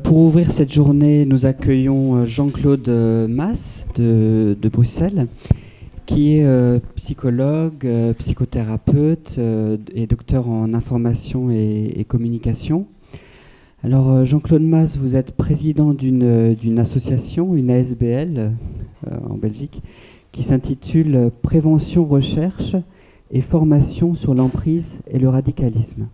Pour ouvrir cette journée, nous accueillons Jean-Claude Mas de Bruxelles, qui est psychologue, psychothérapeute et docteur en information et communication. Alors, Jean-Claude Mas, vous êtes président d'une association, une ASBL en Belgique, qui s'intitule Prévention, recherche et formation sur l'emprise et le radicalisme.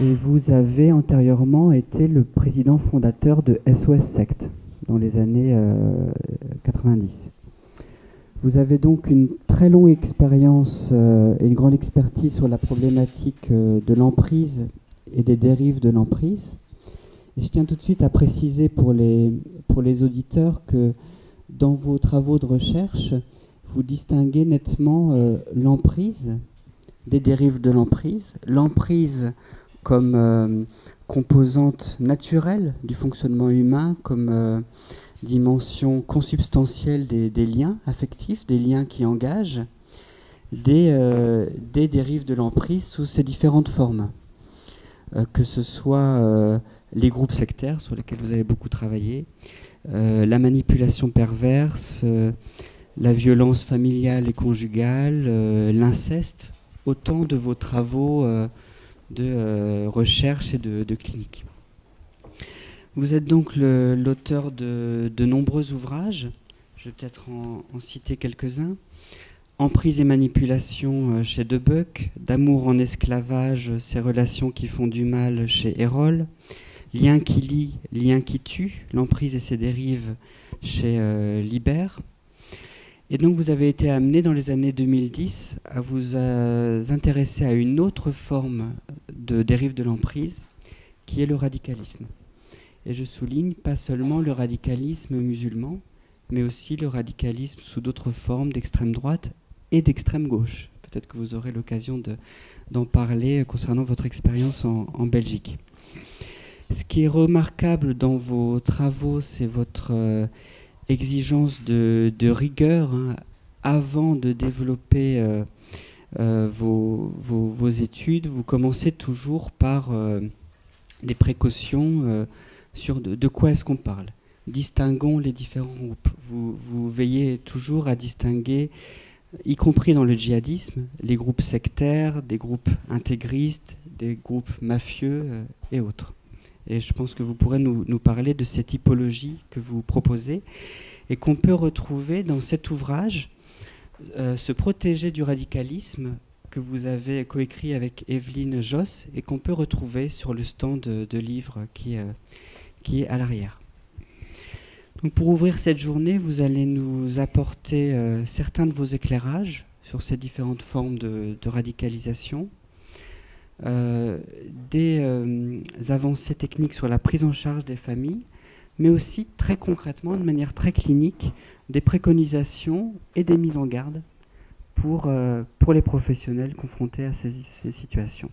Et vous avez antérieurement été le président fondateur de SOS Secte dans les années 90. Vous avez donc une très longue expérience et une grande expertise sur la problématique de l'emprise et des dérives de l'emprise. Et je tiens tout de suite à préciser pour les auditeurs que dans vos travaux de recherche, vous distinguez nettement l'emprise, des dérives de l'emprise, l'emprise comme composante naturelle du fonctionnement humain, comme dimension consubstantielle des liens affectifs, des liens qui engagent, des dérives de l'emprise sous ses différentes formes. Que ce soit les groupes sectaires sur lesquels vous avez beaucoup travaillé, la manipulation perverse, la violence familiale et conjugale, l'inceste, autant de vos travaux de recherche et de clinique. Vous êtes donc l'auteur de nombreux ouvrages. Je vais peut-être en citer quelques-uns. Emprise et manipulation chez Debuck, D'amour en esclavage, ces relations qui font du mal chez Erol, Lien qui lie, lien qui tue, l'emprise et ses dérives chez Libert. Et donc vous avez été amené dans les années 2010 à vous intéresser à une autre forme de dérive de l'emprise, qui est le radicalisme. Et je souligne pas seulement le radicalisme musulman, mais aussi le radicalisme sous d'autres formes d'extrême droite et d'extrême gauche. Peut-être que vous aurez l'occasion d'en parler concernant votre expérience en Belgique. Ce qui est remarquable dans vos travaux, c'est votre exigence de rigueur avant de développer vos études. Vous commencez toujours par des précautions sur de quoi est-ce qu'on parle. Distinguons les différents groupes. Vous veillez toujours à distinguer, y compris dans le djihadisme, les groupes sectaires, des groupes intégristes, des groupes mafieux et autres. Et je pense que vous pourrez nous parler de ces typologies que vous proposez et qu'on peut retrouver dans cet ouvrage, Se protéger du radicalisme, que vous avez coécrit avec Evelyne Josse et qu'on peut retrouver sur le stand de livres qui est à l'arrière. Donc pour ouvrir cette journée, vous allez nous apporter certains de vos éclairages sur ces différentes formes de radicalisation, des avancées techniques sur la prise en charge des familles, mais aussi très concrètement, de manière très clinique, des préconisations et des mises en garde pour les professionnels confrontés à ces situations.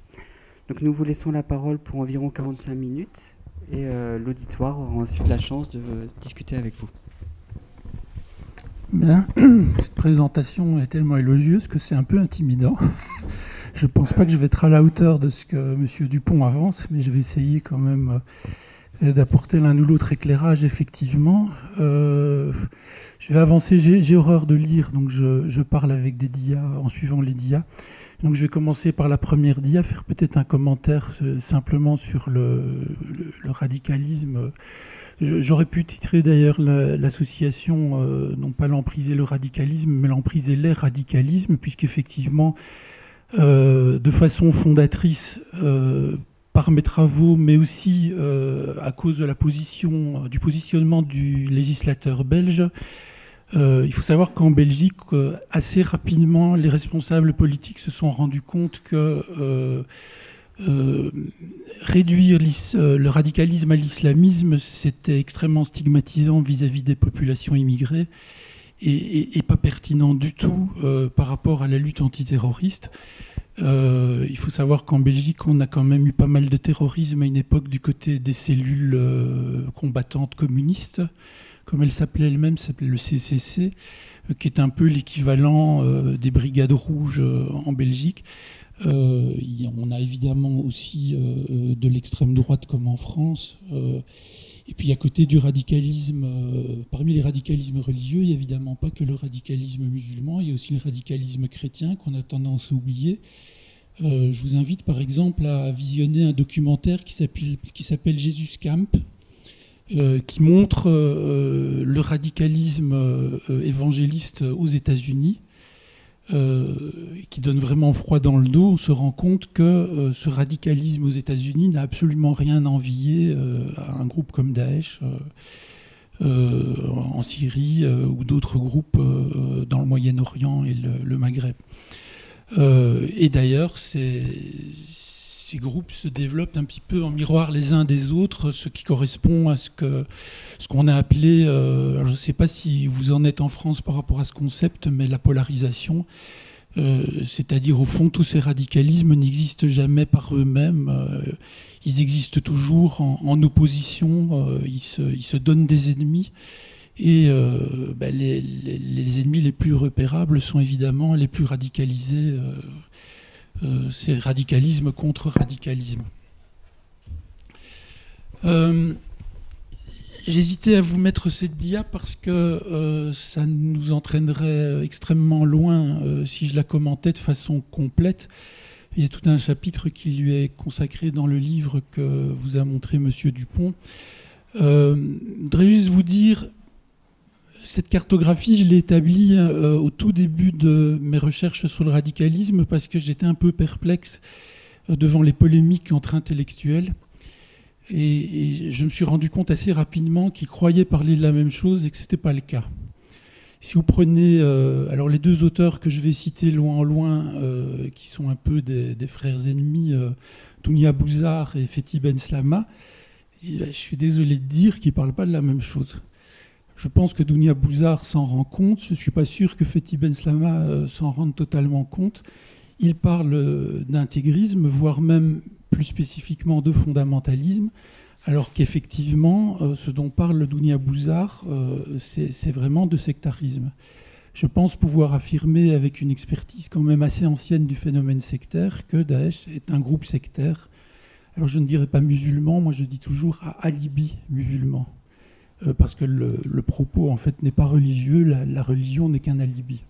Donc nous vous laissons la parole pour environ 45 minutes et l'auditoire aura ensuite la chance de discuter avec vous. Bien, cette présentation est tellement élogieuse que c'est un peu intimidant. Je ne pense pas que je vais être à la hauteur de ce que M. Dupont avance, mais je vais essayer quand même d'apporter l'un ou l'autre éclairage, effectivement. Je vais avancer, j'ai horreur de lire, donc je parle avec des dias, en suivant les dias. Donc je vais commencer par la première dia, faire peut-être un commentaire simplement sur le radicalisme. J'aurais pu titrer d'ailleurs l'association, non pas l'emprise et le radicalisme, mais l'emprise et les radicalismes, puisqu'effectivement, de façon fondatrice, par mes travaux, mais aussi à cause de du positionnement du législateur belge, il faut savoir qu'en Belgique, assez rapidement, les responsables politiques se sont rendus compte que réduire le radicalisme à l'islamisme, c'était extrêmement stigmatisant vis-à-vis des populations immigrées et pas pertinent du tout par rapport à la lutte antiterroriste. Il faut savoir qu'en Belgique, on a quand même eu pas mal de terrorisme à une époque du côté des cellules combattantes communistes, comme elles s'appelaient elles-mêmes, s'appelait le CCC, qui est un peu l'équivalent des brigades rouges en Belgique. On a évidemment aussi de l'extrême droite comme en France. Et puis à côté du radicalisme, parmi les radicalismes religieux, il n'y a évidemment pas que le radicalisme musulman, il y a aussi le radicalisme chrétien qu'on a tendance à oublier. Je vous invite par exemple à visionner un documentaire qui s'appelle Jesus Camp, qui montre le radicalisme évangéliste aux États-Unis, qui donne vraiment froid dans le dos. On se rend compte que ce radicalisme aux États-Unis n'a absolument rien à envier à un groupe comme Daesh en Syrie ou d'autres groupes dans le Moyen-Orient et le Maghreb. Et d'ailleurs, ces groupes se développent un petit peu en miroir les uns des autres, ce qui correspond à ce qu'on a appelé, je ne sais pas si vous en êtes en France par rapport à ce concept, mais la polarisation. C'est-à-dire, au fond, tous ces radicalismes n'existent jamais par eux-mêmes. Ils existent toujours en opposition, ils se donnent des ennemis. Et les ennemis les plus repérables sont évidemment les plus radicalisés. C'est radicalisme contre radicalisme. J'hésitais à vous mettre cette dia parce que ça nous entraînerait extrêmement loin si je la commentais de façon complète. Il y a tout un chapitre qui lui est consacré dans le livre que vous a montré Monsieur Dupont. Je voudrais juste vous dire, cette cartographie, je l'ai établie au tout début de mes recherches sur le radicalisme parce que j'étais un peu perplexe devant les polémiques entre intellectuels. Et je me suis rendu compte assez rapidement qu'ils croyaient parler de la même chose et que ce n'était pas le cas. Si vous prenez alors les deux auteurs que je vais citer loin en loin, qui sont un peu des frères ennemis, Dounia Bouzar et Fethi Benslama, je suis désolé de dire qu'ils ne parlent pas de la même chose. Je pense que Dounia Bouzar s'en rend compte. Je ne suis pas sûr que Fethi Benslama s'en rende totalement compte. Il parle d'intégrisme, voire même plus spécifiquement de fondamentalisme, alors qu'effectivement, ce dont parle Dounia Bouzar, c'est vraiment de sectarisme. Je pense pouvoir affirmer avec une expertise quand même assez ancienne du phénomène sectaire que Daesh est un groupe sectaire. Alors je ne dirais pas musulman, moi je dis toujours à alibi musulman. Parce que le propos, en fait, n'est pas religieux, la religion n'est qu'un alibi.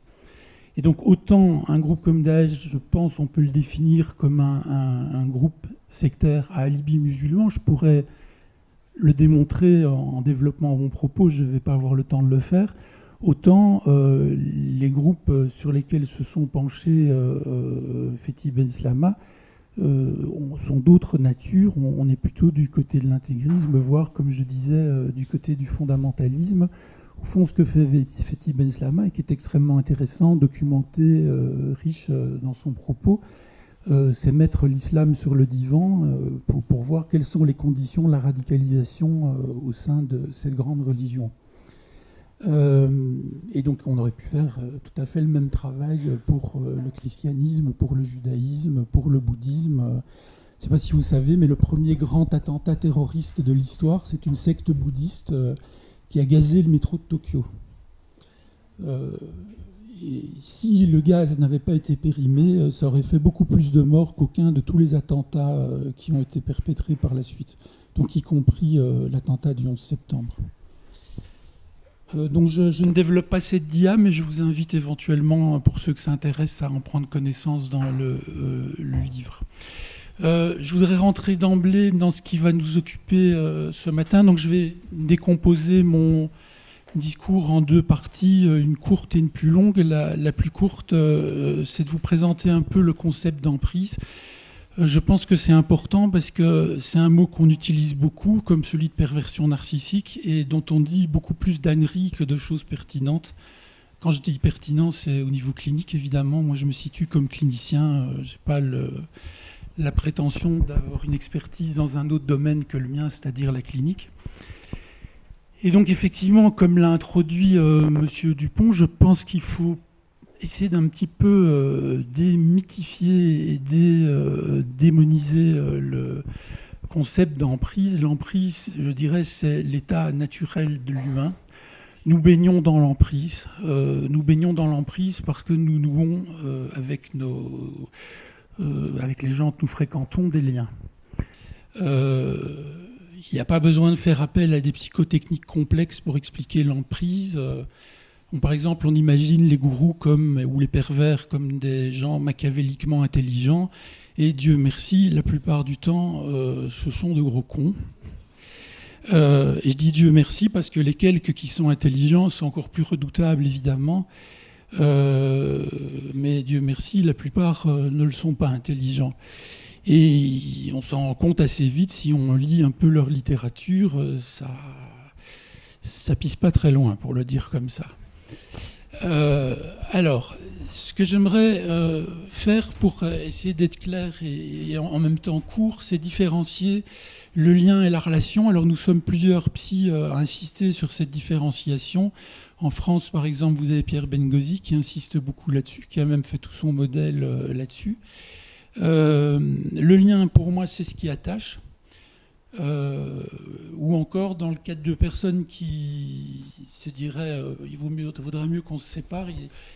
Et donc, autant un groupe comme Daesh, je pense, on peut le définir comme un groupe sectaire à alibi musulman. Je pourrais le démontrer en développant mon propos, je ne vais pas avoir le temps de le faire. Autant les groupes sur lesquels se sont penchés Fethi Benslama sont d'autres natures. On est plutôt du côté de l'intégrisme, voire, comme je disais, du côté du fondamentalisme. Au fond, ce que fait Fethi Benslama, et qui est extrêmement intéressant, documenté, riche dans son propos, c'est mettre l'islam sur le divan pour voir quelles sont les conditions de la radicalisation au sein de cette grande religion. Et donc on aurait pu faire tout à fait le même travail pour le christianisme, pour le judaïsme, pour le bouddhisme. Je ne sais pas si vous savez, mais le premier grand attentat terroriste de l'histoire, c'est une secte bouddhiste qui a gazé le métro de Tokyo. Et si le gaz n'avait pas été périmé, ça aurait fait beaucoup plus de morts qu'aucun de tous les attentats qui ont été perpétrés par la suite, donc y compris l'attentat du 11 septembre. Donc je ne développe pas cette dia, mais je vous invite éventuellement, pour ceux que ça intéresse, à en prendre connaissance dans le livre. Je voudrais rentrer d'emblée dans ce qui va nous occuper ce matin. Donc je vais décomposer mon discours en deux parties, une courte et une plus longue. La plus courte, c'est de vous présenter un peu le concept d'emprise. Je pense que c'est important parce que c'est un mot qu'on utilise beaucoup, comme celui de perversion narcissique, et dont on dit beaucoup plus d'âneries que de choses pertinentes. Quand je dis pertinent, c'est au niveau clinique, évidemment. Moi, je me situe comme clinicien. Je n'ai pas la prétention d'avoir une expertise dans un autre domaine que le mien, c'est-à-dire la clinique. Et donc, effectivement, comme l'a introduit Monsieur Dupont, je pense qu'il faut essayer d'un petit peu démythifier et démoniser le concept d'emprise. L'emprise, je dirais, c'est l'état naturel de l'humain. Nous baignons dans l'emprise. Nous baignons dans l'emprise parce que nous nouons avec avec les gens que nous fréquentons, des liens. Il n'y a pas besoin de faire appel à des psychotechniques complexes pour expliquer l'emprise. Par exemple, on imagine les gourous ou les pervers comme des gens machiavéliquement intelligents, et Dieu merci, la plupart du temps, ce sont de gros cons. Et je dis Dieu merci parce que les quelques qui sont intelligents sont encore plus redoutables, évidemment. Mais Dieu merci, la plupart ne le sont pas intelligents. Et on s'en rend compte assez vite, si on lit un peu leur littérature, ça pisse pas très loin, pour le dire comme ça. Alors, ce que j'aimerais faire pour essayer d'être clair et en même temps court, c'est différencier le lien et la relation. Alors nous sommes plusieurs psys à insister sur cette différenciation. En France, par exemple, vous avez Pierre Bengozi qui insiste beaucoup là-dessus, qui a même fait tout son modèle là-dessus. Le lien, pour moi, c'est ce qui attache. Ou encore, dans le cadre de personnes qui se diraient il vaudrait mieux qu'on se sépare,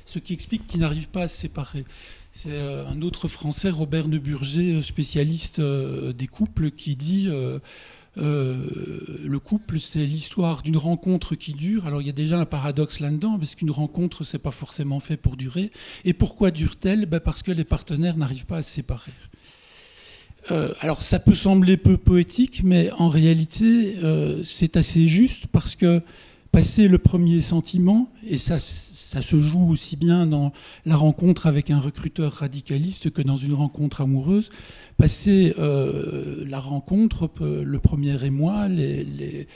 ce qui explique qu'ils n'arrivent pas à se séparer. C'est un autre Français, Robert Neuburger, spécialiste des couples, qui dit le couple, c'est l'histoire d'une rencontre qui dure. Alors il y a déjà un paradoxe là-dedans, parce qu'une rencontre, c'est pas forcément fait pour durer. Et pourquoi dure-t-elle ? Parce que les partenaires n'arrivent pas à se séparer. Alors ça peut sembler peu poétique, mais en réalité, c'est assez juste, parce que passer le premier sentiment, et ça se joue aussi bien dans la rencontre avec un recruteur radicaliste que dans une rencontre amoureuse, passer la rencontre, le premier émoi, mais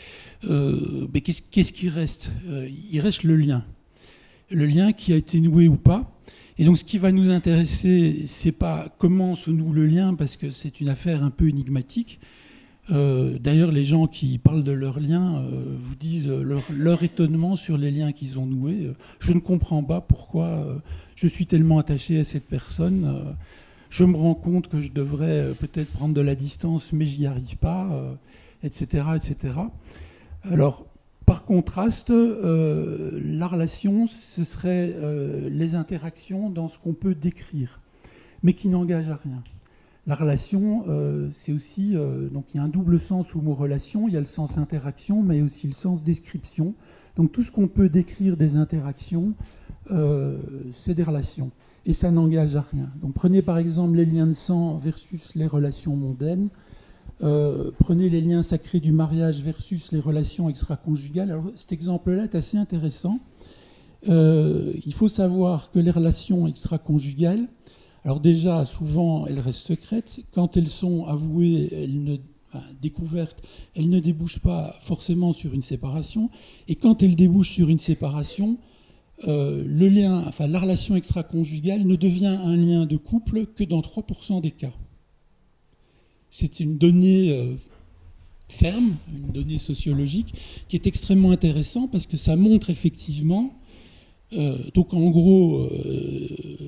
qu'est-ce qui reste ? Il reste le lien qui a été noué ou pas. Et donc ce qui va nous intéresser, c'est pas comment se noue le lien, parce que c'est une affaire un peu énigmatique. D'ailleurs, les gens qui parlent de leurs liens vous disent leur étonnement sur les liens qu'ils ont noués. Je ne comprends pas pourquoi je suis tellement attaché à cette personne. Je me rends compte que je devrais peut-être prendre de la distance, mais j'y arrive pas, etc., etc. Alors, par contraste, la relation, ce serait les interactions dans ce qu'on peut décrire, mais qui n'engagent à rien. La relation, c'est aussi... donc il y a un double sens au mot relation, il y a le sens interaction, mais aussi le sens description. Donc tout ce qu'on peut décrire des interactions, c'est des relations. Et ça n'engage à rien. Donc prenez par exemple les liens de sang versus les relations mondaines. Prenez les liens sacrés du mariage versus les relations extra-conjugales. Alors cet exemple-là est assez intéressant. Il faut savoir que les relations extra-conjugales, alors déjà, souvent, elles restent secrètes. Quand elles sont avouées, découvertes, elles ne débouchent pas forcément sur une séparation. Et quand elles débouchent sur une séparation, la relation extra-conjugale ne devient un lien de couple que dans 3% des cas. C'est une donnée ferme, une donnée sociologique, qui est extrêmement intéressante parce que ça montre effectivement... donc en gros,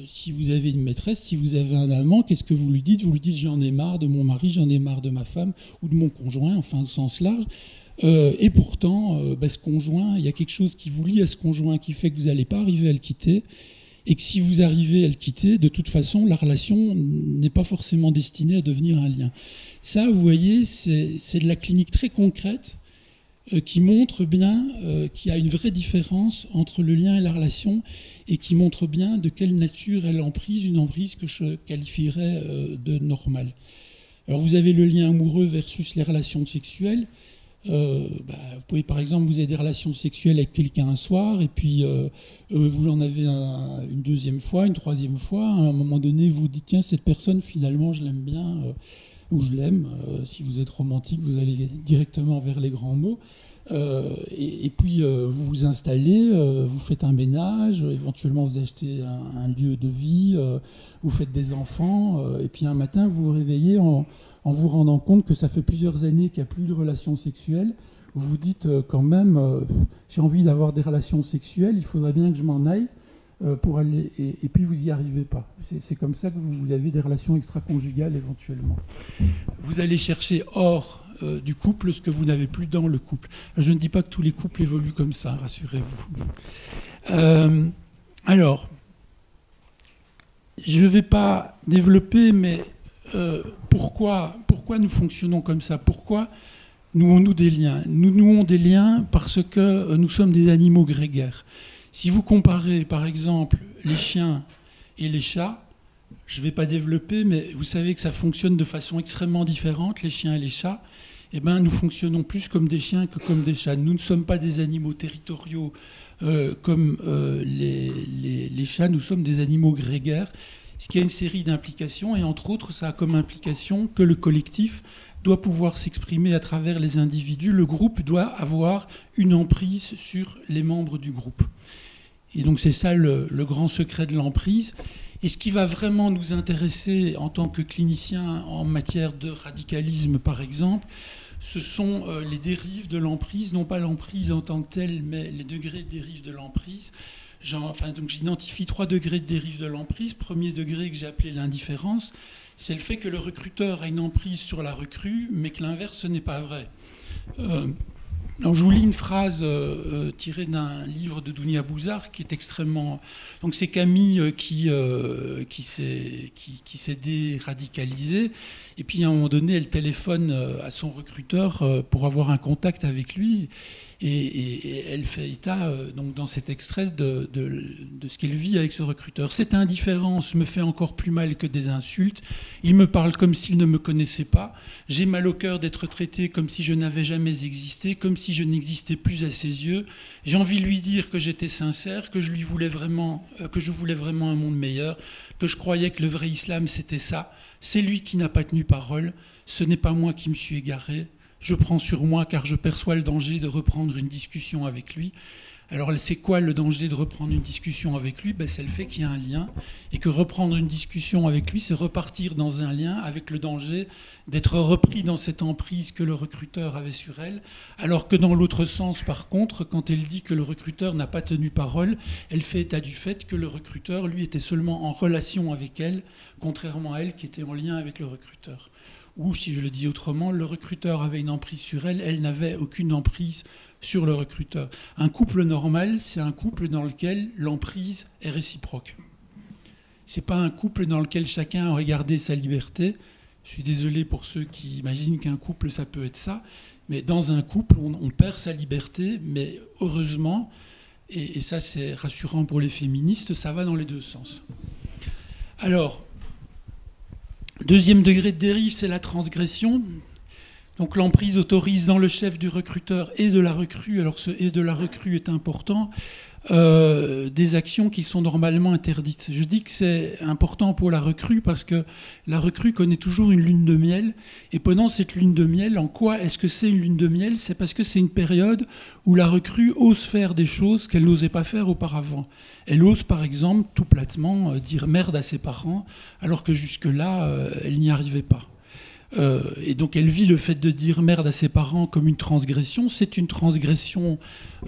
si vous avez une maîtresse, si vous avez un amant, qu'est-ce que vous lui dites ? Vous lui dites j'en ai marre de mon mari, j'en ai marre de ma femme ou de mon conjoint, enfin au sens large. Et pourtant, ce conjoint, il y a quelque chose qui vous lie à ce conjoint qui fait que vous n'allez pas arriver à le quitter. Et que si vous arrivez à le quitter, de toute façon, la relation n'est pas forcément destinée à devenir un lien. Ça, vous voyez, c'est de la clinique très concrète qui montre bien qu'il y a une vraie différence entre le lien et la relation et qui montre bien de quelle nature est l'emprise, une emprise que je qualifierais de normale. Alors vous avez le lien amoureux versus les relations sexuelles. Vous pouvez par exemple, vous avez des relations sexuelles avec quelqu'un un soir et puis vous en avez une deuxième fois, une troisième fois. À un moment donné, vous vous dites tiens, cette personne finalement je l'aime bien ou je l'aime. Si vous êtes romantique, vous allez directement vers les grands mots. Et puis vous vous installez, vous faites un ménage, éventuellement vous achetez un lieu de vie, vous faites des enfants, et puis un matin vous vous réveillez en vous rendant compte que ça fait plusieurs années qu'il n'y a plus de relations sexuelles. Vous vous dites quand même, j'ai envie d'avoir des relations sexuelles, il faudrait bien que je m'en aille pour aller, et puis vous n'y arrivez pas. C'est comme ça que vous avez des relations extra-conjugales éventuellement. Vous allez chercher hors du couple ce que vous n'avez plus dans le couple. Je ne dis pas que tous les couples évoluent comme ça, rassurez-vous. Alors, je ne vais pas développer, mais pourquoi nous fonctionnons comme ça? Pourquoi nouons-nous des liens? Nous nouons des liens parce que nous sommes des animaux grégaires. Si vous comparez, par exemple, les chiens et les chats, je ne vais pas développer, mais vous savez que ça fonctionne de façon extrêmement différente, les chiens et les chats. Eh bien, nous fonctionnons plus comme des chiens que comme des chats. Nous ne sommes pas des animaux territoriaux comme les chats, nous sommes des animaux grégaires, ce qui a une série d'implications, et entre autres, ça a comme implication que le collectif doit pouvoir s'exprimer à travers les individus. Le groupe doit avoir une emprise sur les membres du groupe. Et donc c'est ça le grand secret de l'emprise. Et ce qui va vraiment nous intéresser en tant que cliniciens en matière de radicalisme, par exemple, ce sont les dérives de l'emprise, non pas l'emprise en tant que telle, mais les degrés de dérive de l'emprise. Donc j'identifie 3 degrés de dérive de l'emprise. Premier degré que j'ai appelé l'indifférence, c'est le fait que le recruteur a une emprise sur la recrue, mais que l'inverse, ce n'est pas vrai. Alors je vous lis une phrase tirée d'un livre de Dounia Bouzard qui est extrêmement... Donc c'est Camille qui s'est déradicalisée, et puis à un moment donné, elle téléphone à son recruteur pour avoir un contact avec lui, et elle fait état, donc dans cet extrait, de ce qu'elle vit avec ce recruteur. Cette indifférence me fait encore plus mal que des insultes. Il me parle comme s'il ne me connaissait pas. J'ai mal au cœur d'être traité comme si je n'avais jamais existé, comme si je n'existais plus à ses yeux. J'ai envie de lui dire que j'étais sincère, que je voulais vraiment un monde meilleur, que je croyais que le vrai islam c'était ça. C'est lui qui n'a pas tenu parole. Ce n'est pas moi qui me suis égaré. Je prends sur moi car je perçois le danger de reprendre une discussion avec lui. Alors c'est quoi le danger de reprendre une discussion avec lui? C'est le fait qu'il y a un lien, et que reprendre une discussion avec lui, c'est repartir dans un lien avec le danger d'être repris dans cette emprise que le recruteur avait sur elle, alors que dans l'autre sens, par contre, quand elle dit que le recruteur n'a pas tenu parole, elle fait état du fait que le recruteur, lui, était seulement en relation avec elle, contrairement à elle qui était en lien avec le recruteur. Ou, si je le dis autrement, le recruteur avait une emprise sur elle, elle n'avait aucune emprise sur le recruteur. Un couple normal, c'est un couple dans lequel l'emprise est réciproque. Ce n'est pas un couple dans lequel chacun a regardé sa liberté. Je suis désolé pour ceux qui imaginent qu'un couple, ça peut être ça. Mais dans un couple, on perd sa liberté, mais heureusement, et ça c'est rassurant pour les féministes, ça va dans les deux sens. Alors, deuxième degré de dérive, c'est la transgression. Donc l'emprise autorise dans le chef du recruteur et de la recrue, alors ce « et de la recrue » est important, des actions qui sont normalement interdites. Je dis que c'est important pour la recrue parce que la recrue connaît toujours une lune de miel, et pendant cette lune de miel, en quoi est-ce que c'est une lune de miel? C'est parce que c'est une période où la recrue ose faire des choses qu'elle n'osait pas faire auparavant. Elle ose par exemple, tout platement, dire merde à ses parents, alors que jusque-là, elle n'y arrivait pas. Et donc elle vit le fait de dire merde à ses parents comme une transgression. C'est une transgression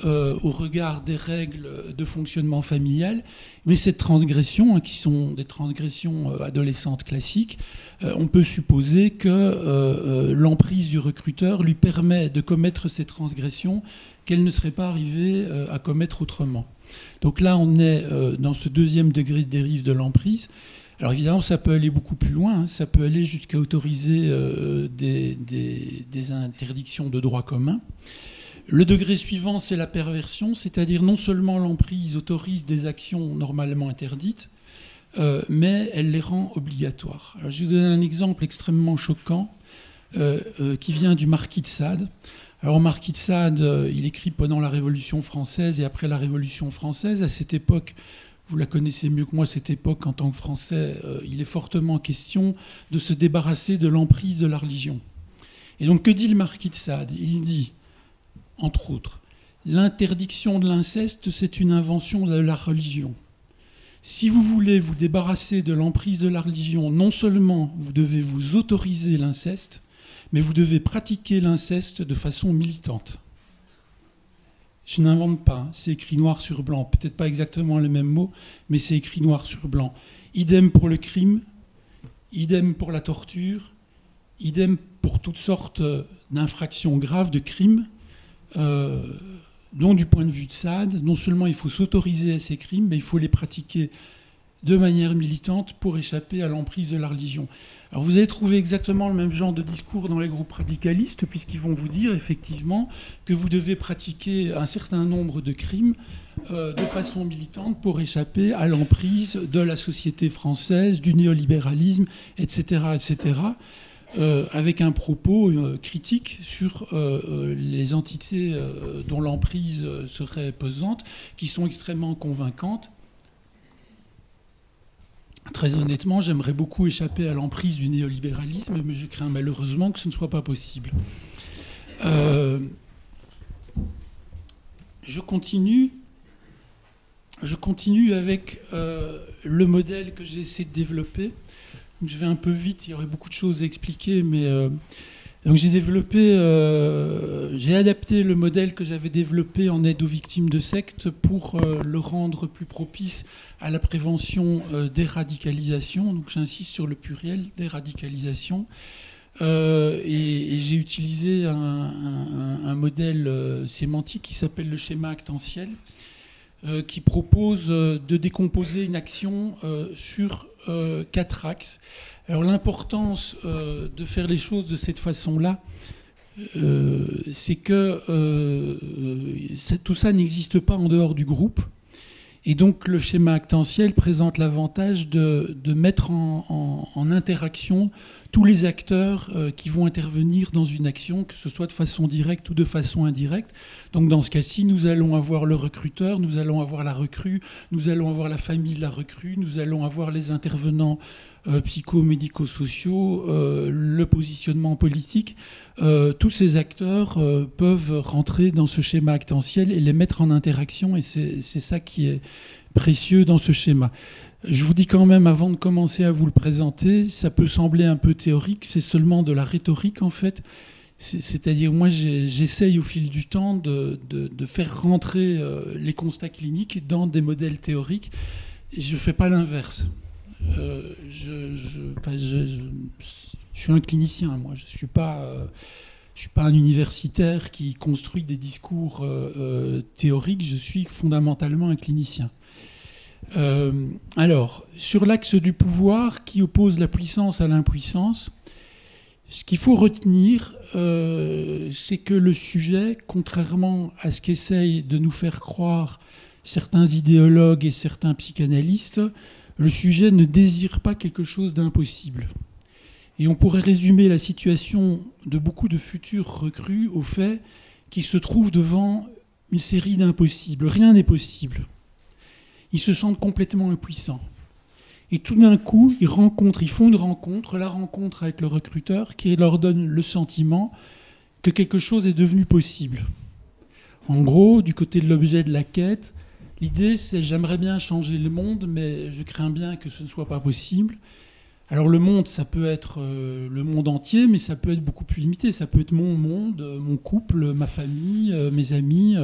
au regard des règles de fonctionnement familial, mais cette transgression, qui sont des transgressions adolescentes classiques, on peut supposer que l'emprise du recruteur lui permet de commettre ces transgressions qu'elle ne serait pas arrivée à commettre autrement. Donc là on est dans ce deuxième degré de dérive de l'emprise. Alors évidemment, ça peut aller beaucoup plus loin, ça peut aller jusqu'à autoriser des interdictions de droit commun. Le degré suivant, c'est la perversion, c'est-à-dire non seulement l'emprise autorise des actions normalement interdites, mais elle les rend obligatoires. Alors, je vais vous donner un exemple extrêmement choquant qui vient du Marquis de Sade. Alors Marquis de Sade, il écrit pendant la Révolution française et après la Révolution française. À cette époque, vous la connaissez mieux que moi, cette époque, en tant que Français, il est fortement question de se débarrasser de l'emprise de la religion. Et donc, que dit le Marquis de Sade? Il dit, entre autres, l'interdiction de l'inceste, c'est une invention de la religion. Si vous voulez vous débarrasser de l'emprise de la religion, non seulement vous devez vous autoriser l'inceste, mais vous devez pratiquer l'inceste de façon militante. Je n'invente pas, c'est écrit noir sur blanc. Peut-être pas exactement les mêmes mots, mais c'est écrit noir sur blanc. Idem pour le crime, idem pour la torture, idem pour toutes sortes d'infractions graves, de crimes, dont du point de vue de Sade, non seulement il faut s'autoriser à ces crimes, mais il faut les pratiquer de manière militante pour échapper à l'emprise de la religion. Alors vous allez trouver exactement le même genre de discours dans les groupes radicalistes, puisqu'ils vont vous dire effectivement que vous devez pratiquer un certain nombre de crimes de façon militante pour échapper à l'emprise de la société française, du néolibéralisme, etc., etc., avec un propos critique sur les entités dont l'emprise serait pesante, qui sont extrêmement convaincantes. Très honnêtement, j'aimerais beaucoup échapper à l'emprise du néolibéralisme, mais je crains malheureusement que ce ne soit pas possible. Je continue avec le modèle que j'ai essayé de développer. Donc, je vais un peu vite, il y aurait beaucoup de choses à expliquer, mais donc j'ai adapté le modèle que j'avais développé en aide aux victimes de sectes pour le rendre plus propice à la prévention des radicalisations. Donc j'insiste sur le pluriel, des radicalisations. Et j'ai utilisé un modèle sémantique qui s'appelle le schéma actantiel, qui propose de décomposer une action sur 4 axes. Alors l'importance de faire les choses de cette façon-là, c'est que tout ça n'existe pas en dehors du groupe. Et donc le schéma actantiel présente l'avantage de mettre en interaction tous les acteurs qui vont intervenir dans une action, que ce soit de façon directe ou de façon indirecte. Donc dans ce cas-ci, nous allons avoir le recruteur, nous allons avoir la recrue, nous allons avoir la famille de la recrue, nous allons avoir les intervenants psychomédico-sociaux, le positionnement politique. Tous ces acteurs peuvent rentrer dans ce schéma actantiel et les mettre en interaction, et c'est ça qui est précieux dans ce schéma. Je vous dis quand même, avant de commencer à vous le présenter, ça peut sembler un peu théorique, c'est seulement de la rhétorique en fait. C'est-à-dire, moi, j'essaye au fil du temps de faire rentrer les constats cliniques dans des modèles théoriques, et je ne fais pas l'inverse. Je suis un clinicien, moi. Je ne suis pas un universitaire qui construit des discours théoriques. Je suis fondamentalement un clinicien. Alors, sur l'axe du pouvoir qui oppose la puissance à l'impuissance, ce qu'il faut retenir, c'est que le sujet, contrairement à ce qu'essayent de nous faire croire certains idéologues et certains psychanalystes, le sujet ne désire pas quelque chose d'impossible. Et on pourrait résumer la situation de beaucoup de futurs recrues au fait qu'ils se trouvent devant une série d'impossibles. Rien n'est possible. Ils se sentent complètement impuissants. Et tout d'un coup, ils font une rencontre, la rencontre avec le recruteur, qui leur donne le sentiment que quelque chose est devenu possible. En gros, du côté de l'objet de la quête, l'idée, c'est j'aimerais bien changer le monde, mais je crains bien que ce ne soit pas possible. Alors le monde, ça peut être le monde entier, mais ça peut être beaucoup plus limité. Ça peut être mon monde, mon couple, ma famille, mes amis.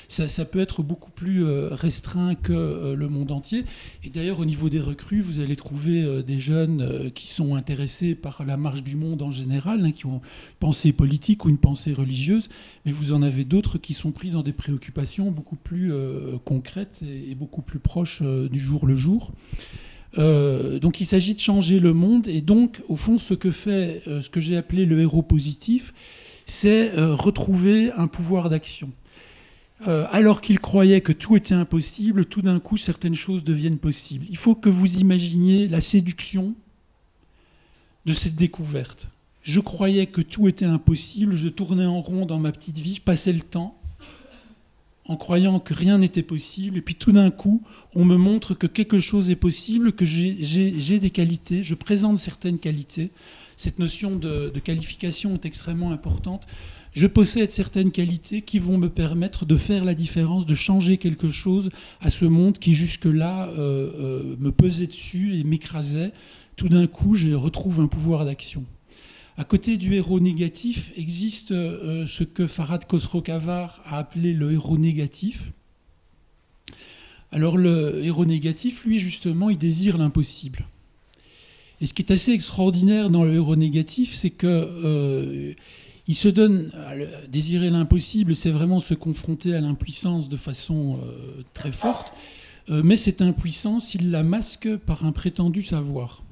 Ça peut être beaucoup plus restreint que le monde entier. Et d'ailleurs, au niveau des recrues, vous allez trouver des jeunes qui sont intéressés par la marche du monde en général, hein, qui ont une pensée politique ou une pensée religieuse. Mais vous en avez d'autres qui sont pris dans des préoccupations beaucoup plus concrètes et beaucoup plus proches du jour le jour. Donc il s'agit de changer le monde, et donc au fond ce que fait ce que j'ai appelé le héros positif, c'est retrouver un pouvoir d'action. Alors qu'il croyait que tout était impossible, tout d'un coup certaines choses deviennent possibles. Il faut que vous imaginiez la séduction de cette découverte. Je croyais que tout était impossible, je tournais en rond dans ma petite vie, je passais le temps en croyant que rien n'était possible, et puis tout d'un coup, on me montre que quelque chose est possible, que j'ai des qualités, je présente certaines qualités. Cette notion de qualification est extrêmement importante. Je possède certaines qualités qui vont me permettre de faire la différence, de changer quelque chose à ce monde qui jusque-là me pesait dessus et m'écrasait. Tout d'un coup, je retrouve un pouvoir d'action. À côté du héros négatif, existe ce que Farhad Khosrow-Khavar a appelé le héros négatif. Alors le héros négatif, lui, justement, il désire l'impossible. Et ce qui est assez extraordinaire dans le héros négatif, c'est que il se donne à désirer l'impossible, c'est vraiment se confronter à l'impuissance de façon très forte. mais cette impuissance, il la masque par un prétendu savoir.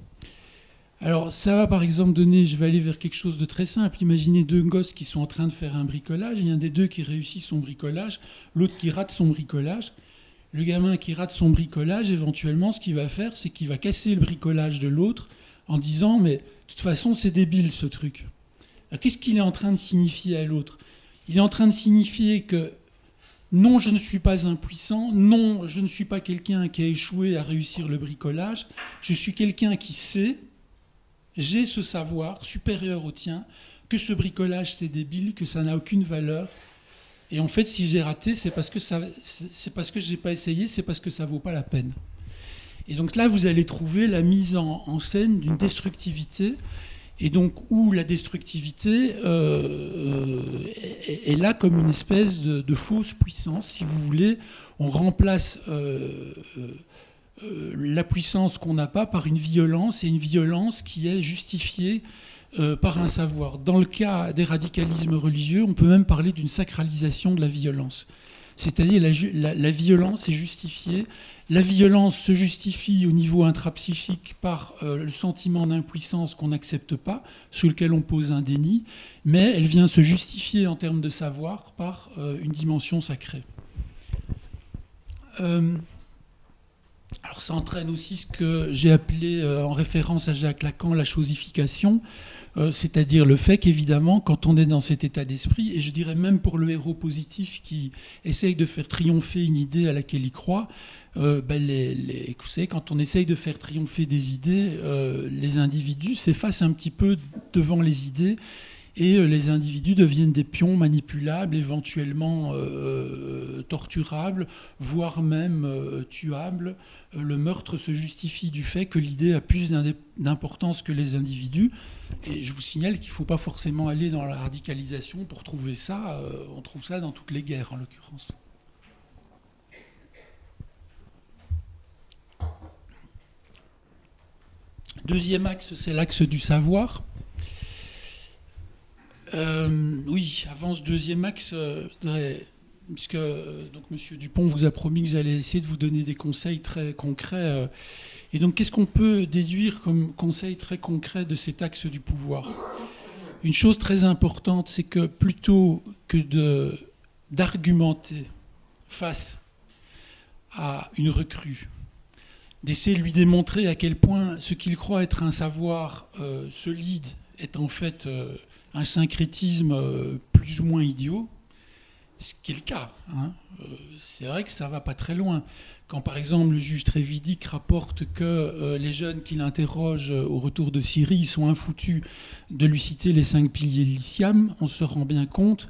Alors ça va par exemple donner, je vais aller vers quelque chose de très simple, imaginez deux gosses qui sont en train de faire un bricolage, il y a un des deux qui réussit son bricolage, l'autre qui rate son bricolage. Le gamin qui rate son bricolage, éventuellement, ce qu'il va faire, c'est qu'il va casser le bricolage de l'autre en disant « mais de toute façon, c'est débile ce truc ». Alors qu'est-ce qu'il est en train de signifier à l'autre? Il est en train de signifier que non, je ne suis pas impuissant, non, je ne suis pas quelqu'un qui a échoué à réussir le bricolage, je suis quelqu'un qui sait, j'ai ce savoir supérieur au tien, que ce bricolage c'est débile, que ça n'a aucune valeur. Et en fait, si j'ai raté, c'est parce que je n'ai pas essayé, c'est parce que ça ne vaut pas la peine. Et donc là, vous allez trouver la mise en scène d'une destructivité, et donc où la destructivité est là comme une espèce de fausse puissance. Si vous voulez, on remplace la puissance qu'on n'a pas par une violence, et une violence qui est justifiée par un savoir. Dans le cas des radicalismes religieux, on peut même parler d'une sacralisation de la violence. C'est-à-dire la violence est justifiée. La violence se justifie au niveau intrapsychique par le sentiment d'impuissance qu'on n'accepte pas, sur lequel on pose un déni, mais elle vient se justifier en termes de savoir par une dimension sacrée. Alors ça entraîne aussi ce que j'ai appelé, en référence à Jacques Lacan, la chosification, c'est-à-dire le fait qu'évidemment, quand on est dans cet état d'esprit, et je dirais même pour le héros positif qui essaye de faire triompher une idée à laquelle il croit, vous savez, quand on essaye de faire triompher des idées, les individus s'effacent un petit peu devant les idées, et les individus deviennent des pions manipulables, éventuellement torturables, voire même tuables. Le meurtre se justifie du fait que l'idée a plus d'importance que les individus. Et je vous signale qu'il ne faut pas forcément aller dans la radicalisation pour trouver ça. On trouve ça dans toutes les guerres, en l'occurrence. Deuxième axe, c'est l'axe du savoir. Oui, avant ce deuxième axe, puisque donc M. Dupont vous a promis que j'allais essayer de vous donner des conseils très concrets. Et donc, qu'est-ce qu'on peut déduire comme conseil très concret de cet axe du pouvoir? Une chose très importante, c'est que plutôt que d'argumenter face à une recrue, d'essayer de lui démontrer à quel point ce qu'il croit être un savoir solide est en fait un syncrétisme plus ou moins idiot, ce qui est le cas. Hein. C'est vrai que ça ne va pas très loin. Quand par exemple le juge Trévidic rapporte que les jeunes qui l'interrogent au retour de Syrie, ils sont infoutus de lui citer les 5 piliers de l'islam, on se rend bien compte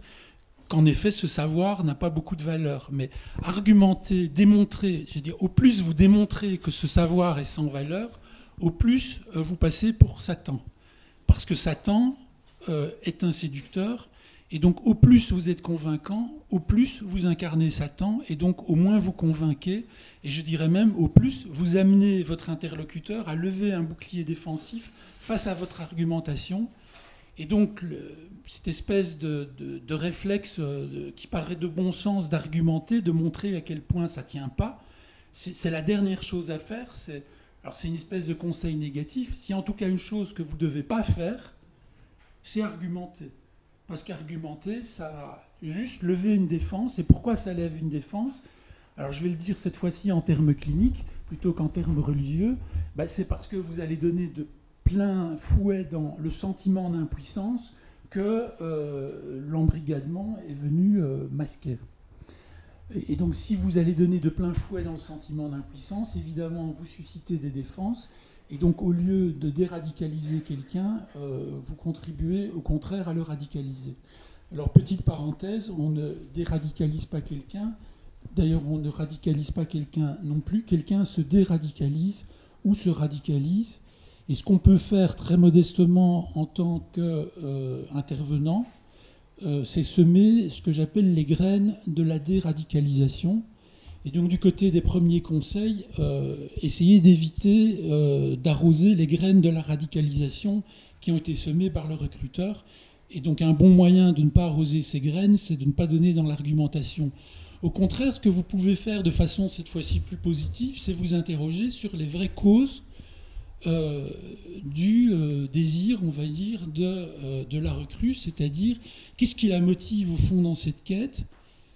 qu'en effet ce savoir n'a pas beaucoup de valeur. Mais argumenter, démontrer, je veux dire, au plus vous démontrez que ce savoir est sans valeur, au plus vous passez pour Satan. Parce que Satan est un séducteur, et donc au plus vous êtes convaincant, au plus vous incarnez Satan, et donc au moins vous convainquez, et je dirais même au plus vous amenez votre interlocuteur à lever un bouclier défensif face à votre argumentation. Et donc cette espèce de réflexe qui paraît de bon sens d'argumenter, de montrer à quel point ça ne tient pas, c'est la dernière chose à faire. Alors c'est une espèce de conseil négatif. Si en tout cas une chose que vous ne devez pas faire, c'est argumenter. Parce qu'argumenter, ça va juste lever une défense. Et pourquoi ça lève une défense? Alors je vais le dire cette fois-ci en termes cliniques, plutôt qu'en termes religieux. C'est parce que vous allez donner de plein fouet dans le sentiment d'impuissance que l'embrigadement est venu masquer. Et donc si vous allez donner de plein fouet dans le sentiment d'impuissance, évidemment vous suscitez des défenses. Et donc, au lieu de déradicaliser quelqu'un, vous contribuez au contraire à le radicaliser. Alors, petite parenthèse, on ne déradicalise pas quelqu'un. D'ailleurs, on ne radicalise pas quelqu'un non plus. Quelqu'un se déradicalise ou se radicalise. Et ce qu'on peut faire très modestement en tant qu'intervenant, c'est semer ce que j'appelle les graines de la déradicalisation. Et donc du côté des premiers conseils, essayez d'éviter d'arroser les graines de la radicalisation qui ont été semées par le recruteur. Et donc un bon moyen de ne pas arroser ces graines, c'est de ne pas donner dans l'argumentation. Au contraire, ce que vous pouvez faire de façon cette fois-ci plus positive, c'est vous interroger sur les vraies causes du désir, on va dire, de la recrue, c'est-à-dire qu'est-ce qui la motive au fond dans cette quête,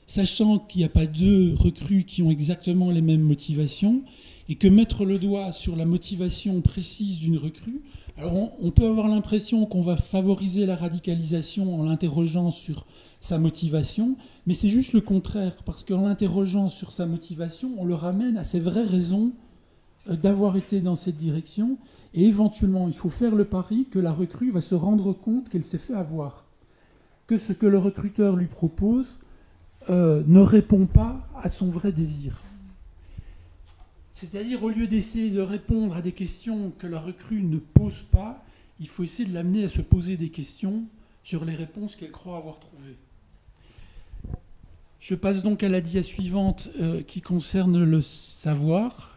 sachant qu'il n'y a pas deux recrues qui ont exactement les mêmes motivations, et que mettre le doigt sur la motivation précise d'une recrue, alors on peut avoir l'impression qu'on va favoriser la radicalisation en l'interrogeant sur sa motivation, mais c'est juste le contraire, parce qu'en l'interrogeant sur sa motivation, on le ramène à ses vraies raisons d'avoir été dans cette direction, et éventuellement, il faut faire le pari que la recrue va se rendre compte qu'elle s'est fait avoir, que ce que le recruteur lui propose ne répond pas à son vrai désir. C'est-à-dire, au lieu d'essayer de répondre à des questions que la recrue ne pose pas, il faut essayer de l'amener à se poser des questions sur les réponses qu'elle croit avoir trouvées. Je passe donc à la dia suivante qui concerne le savoir.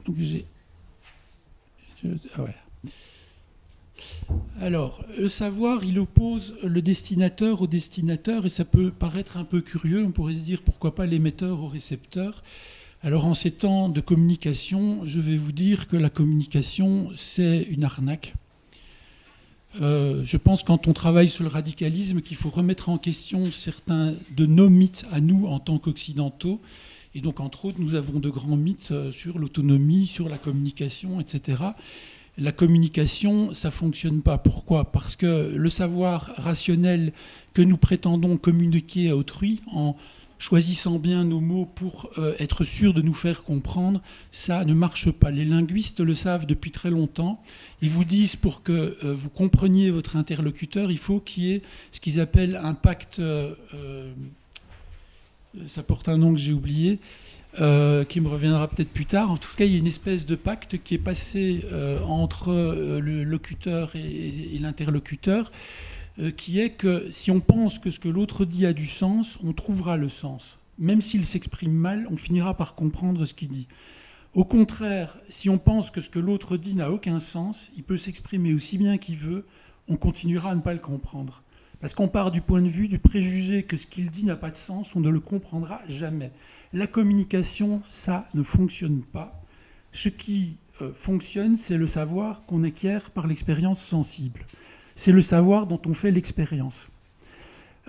Donc voilà. Alors, le savoir, il oppose le destinateur au destinateur, et ça peut paraître un peu curieux. On pourrait se dire pourquoi pas l'émetteur au récepteur. Alors, en ces temps de communication, je vais vous dire que la communication, c'est une arnaque. Je pense, quand on travaille sur le radicalisme, qu'il faut remettre en question certains de nos mythes à nous en tant qu'occidentaux. Et donc, entre autres, nous avons de grands mythes sur l'autonomie, sur la communication, etc. La communication, ça ne fonctionne pas. Pourquoi ? Parce que le savoir rationnel que nous prétendons communiquer à autrui, en choisissant bien nos mots pour être sûr de nous faire comprendre, ça ne marche pas. Les linguistes le savent depuis très longtemps. Ils vous disent, pour que vous compreniez votre interlocuteur, il faut qu'il y ait ce qu'ils appellent un pacte... ça porte un nom que j'ai oublié, qui me reviendra peut-être plus tard. En tout cas, il y a une espèce de pacte qui est passé entre le locuteur et l'interlocuteur, qui est que si on pense que ce que l'autre dit a du sens, on trouvera le sens. Même s'il s'exprime mal, on finira par comprendre ce qu'il dit. Au contraire, si on pense que ce que l'autre dit n'a aucun sens, il peut s'exprimer aussi bien qu'il veut, on continuera à ne pas le comprendre. Parce qu'on part du point de vue, du préjugé que ce qu'il dit n'a pas de sens, on ne le comprendra jamais. La communication, ça ne fonctionne pas. Ce qui fonctionne, c'est le savoir qu'on acquiert par l'expérience sensible. C'est le savoir dont on fait l'expérience.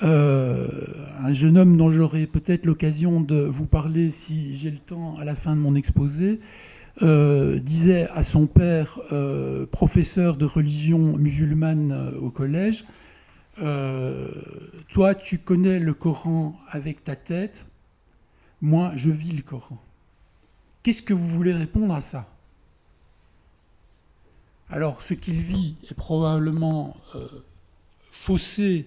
Un jeune homme dont j'aurai peut-être l'occasion de vous parler, si j'ai le temps, à la fin de mon exposé, disait à son père, professeur de religion musulmane au collège, toi, tu connais le Coran avec ta tête, moi, je vis le Coran. Qu'est-ce que vous voulez répondre à ça ? Alors, ce qu'il vit est probablement faussé,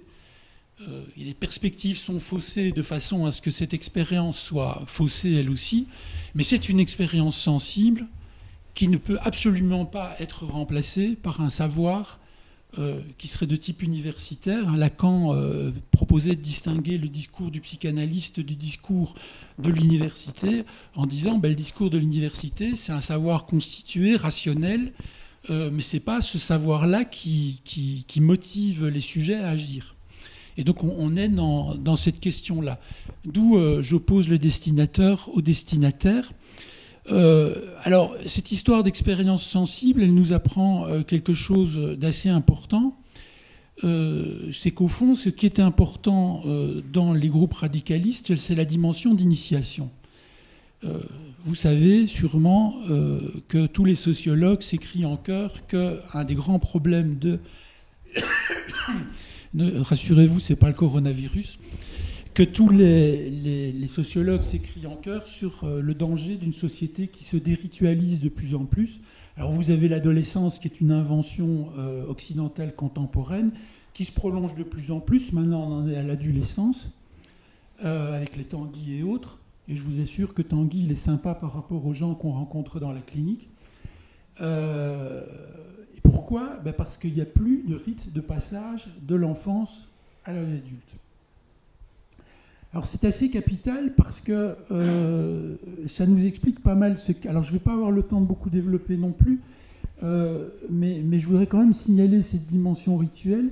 et les perspectives sont faussées de façon à ce que cette expérience soit faussée elle aussi, mais c'est une expérience sensible qui ne peut absolument pas être remplacée par un savoir qui serait de type universitaire. Lacan proposait de distinguer le discours du psychanalyste du discours de l'université en disant le discours de l'université, c'est un savoir constitué, rationnel, mais ce n'est pas ce savoir-là qui motive les sujets à agir. Et donc on est dans cette question-là. D'où j'oppose le destinateur au destinataire. Alors, cette histoire d'expérience sensible, elle nous apprend quelque chose d'assez important. C'est qu'au fond, ce qui était important dans les groupes radicalistes, c'est la dimension d'initiation. Vous savez sûrement que tous les sociologues s'écrient en chœur qu'un des grands problèmes de... Rassurez-vous, ce n'est pas le coronavirus. Que tous les sociologues s'écrient en chœur sur le danger d'une société qui se déritualise de plus en plus. Alors vous avez l'adolescence qui est une invention occidentale contemporaine qui se prolonge de plus en plus. Maintenant on en est à l'adolescence avec les Tanguy et autres. Et je vous assure que Tanguy il est sympa par rapport aux gens qu'on rencontre dans la clinique. Et pourquoi ? Parce qu'il n'y a plus de rite de passage de l'enfance à l'âge adulte. Alors c'est assez capital parce que ça nous explique pas mal ce... Alors je ne vais pas avoir le temps de beaucoup développer non plus, mais je voudrais quand même signaler cette dimension rituelle.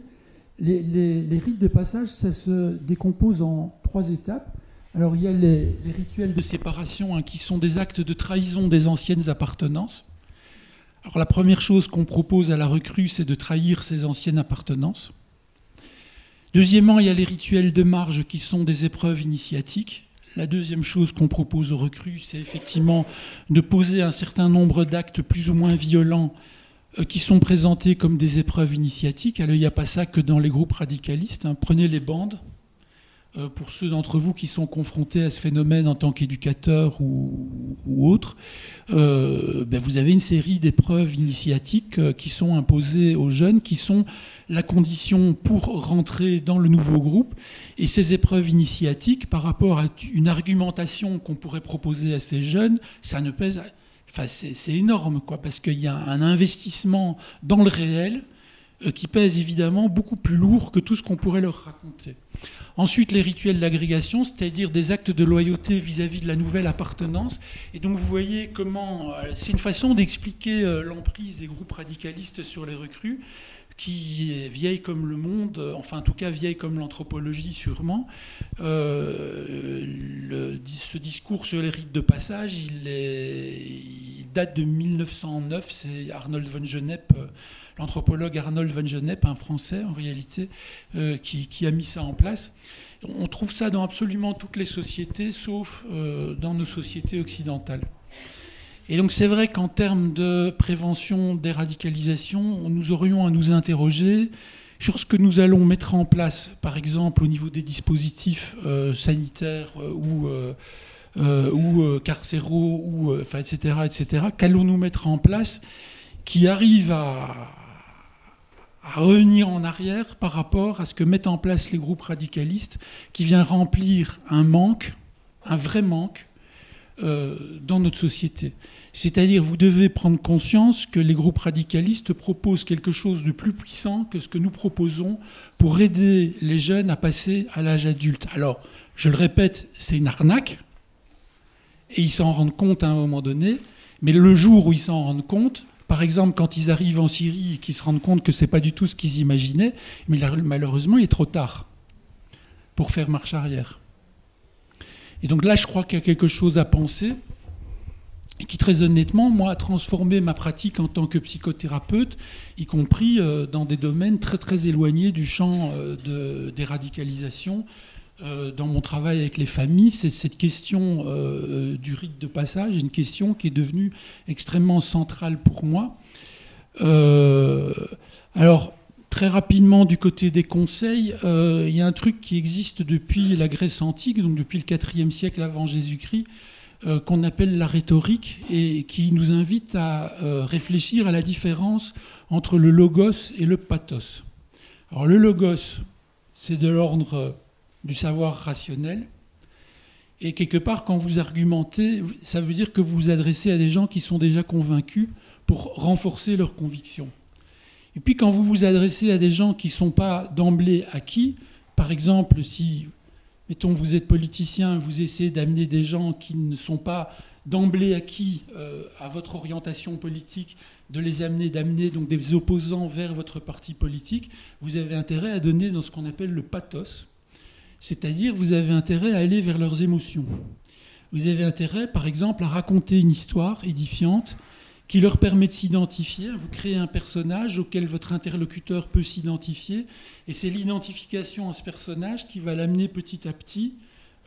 Les rites de passage, ça se décompose en 3 étapes. Alors il y a les rituels de séparation, hein, qui sont des actes de trahison des anciennes appartenances. Alors la première chose qu'on propose à la recrue, c'est de trahir ses anciennes appartenances. Deuxièmement, il y a les rituels de marge qui sont des épreuves initiatiques. La deuxième chose qu'on propose aux recrues, c'est effectivement de poser un certain nombre d'actes plus ou moins violents qui sont présentés comme des épreuves initiatiques. Alors il n'y a pas ça que dans les groupes radicalistes, hein. Prenez les bandes. Pour ceux d'entre vous qui sont confrontés à ce phénomène en tant qu'éducateurs ou autres, vous avez une série d'épreuves initiatiques qui sont imposées aux jeunes, qui sont la condition pour rentrer dans le nouveau groupe. Et ces épreuves initiatiques, par rapport à une argumentation qu'on pourrait proposer à ces jeunes, ça ne pèse... Enfin, c'est énorme, quoi, parce qu'il y a un investissement dans le réel qui pèse évidemment beaucoup plus lourd que tout ce qu'on pourrait leur raconter. Ensuite, les rituels d'agrégation, c'est-à-dire des actes de loyauté vis-à-vis de la nouvelle appartenance. Et donc vous voyez comment... c'est une façon d'expliquer l'emprise des groupes radicalistes sur les recrues, qui est vieille comme le monde, enfin en tout cas vieille comme l'anthropologie sûrement. Ce discours sur les rites de passage, il date de 1909, c'est Arnold von Gennep, l'anthropologue Arnold von Gennep, un Français en réalité, qui a mis ça en place. On trouve ça dans absolument toutes les sociétés, sauf dans nos sociétés occidentales. Et donc c'est vrai qu'en termes de prévention des radicalisations, nous aurions à nous interroger sur ce que nous allons mettre en place, par exemple au niveau des dispositifs sanitaires ou carcéraux, etc. Qu'allons-nous mettre en place qui arrive à revenir en arrière par rapport à ce que mettent en place les groupes radicalistes, qui vient remplir un manque, un vrai manque, dans notre société. C'est-à-dire, vous devez prendre conscience que les groupes radicalistes proposent quelque chose de plus puissant que ce que nous proposons pour aider les jeunes à passer à l'âge adulte. Alors, je le répète, c'est une arnaque, et ils s'en rendent compte à un moment donné, mais le jour où ils s'en rendent compte, par exemple, quand ils arrivent en Syrie et qu'ils se rendent compte que ce n'est pas du tout ce qu'ils imaginaient, mais malheureusement, il est trop tard pour faire marche arrière. Et donc là, je crois qu'il y a quelque chose à penser et qui, très honnêtement, moi, a transformé ma pratique en tant que psychothérapeute, y compris dans des domaines très, très éloignés du champ des radicalisations. Dans mon travail avec les familles, c'est cette question du rite de passage, une question qui est devenue extrêmement centrale pour moi. Alors, très rapidement, du côté des conseils, il y a un truc qui existe depuis la Grèce antique, donc depuis le IVe siècle avant Jésus-Christ, qu'on appelle la rhétorique, et qui nous invite à réfléchir à la différence entre le logos et le pathos. Alors, le logos, c'est de l'ordre du savoir rationnel, et quelque part, quand vous argumentez, ça veut dire que vous vous adressez à des gens qui sont déjà convaincus pour renforcer leurs convictions. Et puis quand vous vous adressez à des gens qui ne sont pas d'emblée acquis, par exemple, si, mettons, vous êtes politicien, vous essayez d'amener des gens qui ne sont pas d'emblée acquis à votre orientation politique, d'amener donc des opposants vers votre parti politique, vous avez intérêt à donner dans ce qu'on appelle le pathos, c'est-à-dire vous avez intérêt à aller vers leurs émotions. Vous avez intérêt, par exemple, à raconter une histoire édifiante qui leur permet de s'identifier. Vous créez un personnage auquel votre interlocuteur peut s'identifier, et c'est l'identification à ce personnage qui va l'amener petit à petit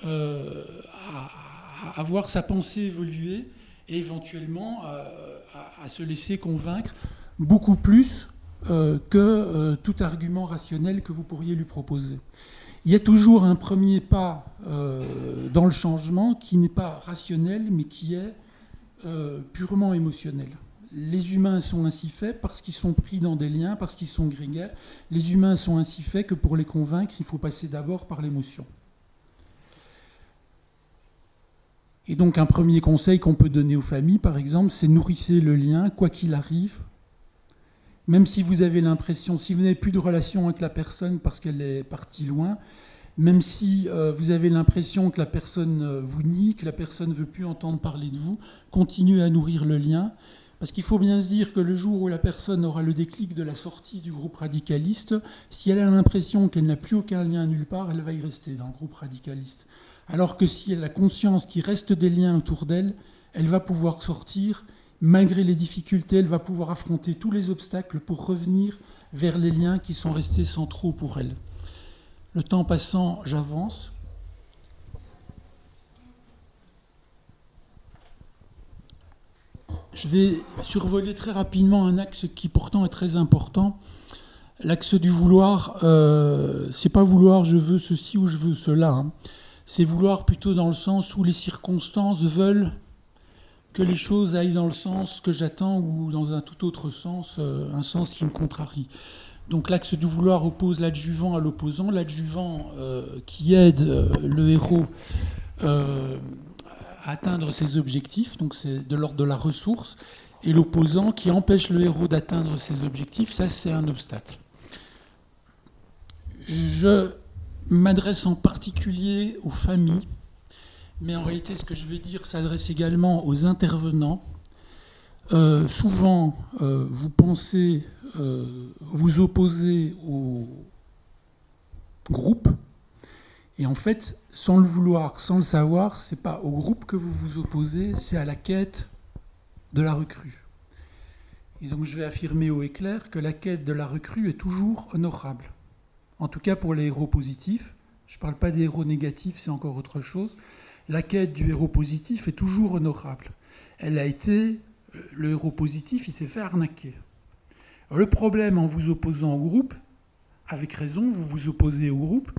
à voir sa pensée évoluer et éventuellement à se laisser convaincre beaucoup plus que tout argument rationnel que vous pourriez lui proposer. Il y a toujours un premier pas dans le changement qui n'est pas rationnel, mais qui est purement émotionnel. Les humains sont ainsi faits parce qu'ils sont pris dans des liens, parce qu'ils sont grégaires. Les humains sont ainsi faits que pour les convaincre, il faut passer d'abord par l'émotion. Et donc un premier conseil qu'on peut donner aux familles, par exemple, c'est nourrissez le lien, quoi qu'il arrive. Même si vous avez l'impression, si vous n'avez plus de relation avec la personne parce qu'elle est partie loin, même si vous avez l'impression que la personne vous nie, que la personne ne veut plus entendre parler de vous, continuez à nourrir le lien, Parce qu'il faut bien se dire que le jour où la personne aura le déclic de la sortie du groupe radicaliste, si elle a l'impression qu'elle n'a plus aucun lien nulle part, elle va y rester dans le groupe radicaliste. Alors que si elle a conscience qu'il reste des liens autour d'elle, elle va pouvoir sortir, malgré les difficultés, elle va pouvoir affronter tous les obstacles pour revenir vers les liens qui sont restés centraux pour elle. Le temps passant, j'avance. Je vais survoler très rapidement un axe qui pourtant est très important. L'axe du vouloir, c'est pas vouloir je veux ceci ou je veux cela. Hein. C'est vouloir plutôt dans le sens où les circonstances veulent que les choses aillent dans le sens que j'attends ou dans un tout autre sens, un sens qui me contrarie. Donc l'axe du vouloir oppose l'adjuvant à l'opposant. L'adjuvant qui aide le héros à atteindre ses objectifs, donc c'est de l'ordre de la ressource, et l'opposant qui empêche le héros d'atteindre ses objectifs, ça c'est un obstacle. Je m'adresse en particulier aux familles, mais en réalité ce que je vais dire s'adresse également aux intervenants. Souvent, vous pensez vous opposer au groupe, et en fait, sans le vouloir, sans le savoir, c'est pas au groupe que vous vous opposez, c'est à la quête de la recrue. Et donc je vais affirmer haut et clair que la quête de la recrue est toujours honorable. En tout cas pour les héros positifs. Je ne parle pas des héros négatifs, c'est encore autre chose. La quête du héros positif est toujours honorable. Elle a été... Le héros positif, il s'est fait arnaquer. Alors, le problème en vous opposant au groupe, avec raison, vous vous opposez au groupe,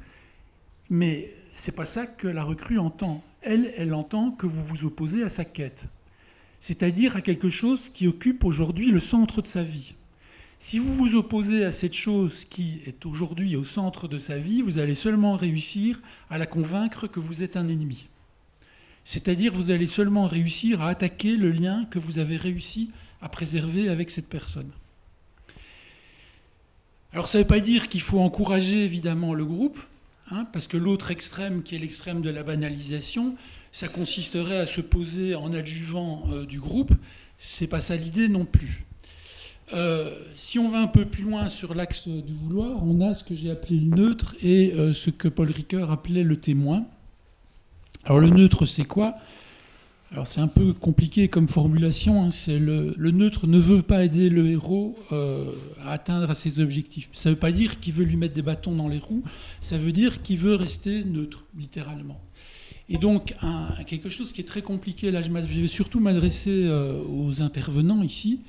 mais c'est pas ça que la recrue entend. Elle entend que vous vous opposez à sa quête. C'est-à-dire à quelque chose qui occupe aujourd'hui le centre de sa vie. Si vous vous opposez à cette chose qui est aujourd'hui au centre de sa vie, vous allez seulement réussir à la convaincre que vous êtes un ennemi. C'est-à-dire vous allez seulement réussir à attaquer le lien que vous avez réussi à préserver avec cette personne. Alors ça ne veut pas dire qu'il faut encourager évidemment le groupe, hein, parce que l'autre extrême, qui est l'extrême de la banalisation, ça consisterait à se poser en adjuvant du groupe. C'est pas ça l'idée non plus. Si on va un peu plus loin sur l'axe du vouloir, on a ce que j'ai appelé le neutre et ce que Paul Ricoeur appelait le témoin. Alors le neutre, c'est quoi? Alors c'est un peu compliqué comme formulation. Hein. C'est le neutre ne veut pas aider le héros à atteindre ses objectifs. Ça ne veut pas dire qu'il veut lui mettre des bâtons dans les roues. Ça veut dire qu'il veut rester neutre, littéralement. Et donc quelque chose qui est très compliqué, là je vais surtout m'adresser aux intervenants ici,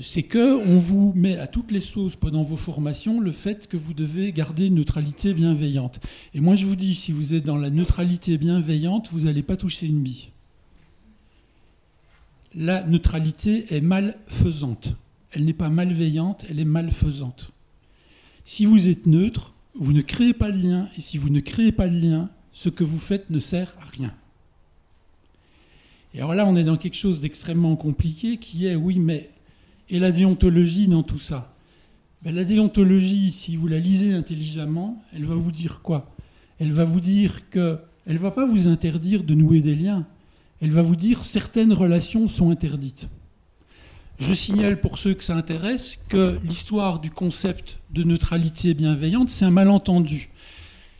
c'est qu'on vous met à toutes les sauces pendant vos formations le fait que vous devez garder une neutralité bienveillante. Et moi je vous dis, si vous êtes dans la neutralité bienveillante, vous n'allez pas toucher une bille. La neutralité est malfaisante. Elle n'est pas malveillante, elle est malfaisante. Si vous êtes neutre, vous ne créez pas de lien, et si vous ne créez pas de lien, ce que vous faites ne sert à rien. Et alors là, on est dans quelque chose d'extrêmement compliqué qui est, oui, mais... Et la déontologie dans tout ça? Ben, la déontologie, si vous la lisez intelligemment, elle va vous dire quoi? Elle va vous dire qu'elle ne va pas vous interdire de nouer des liens. Elle va vous dire que certaines relations sont interdites. Je signale pour ceux que ça intéresse que l'histoire du concept de neutralité bienveillante, c'est un malentendu.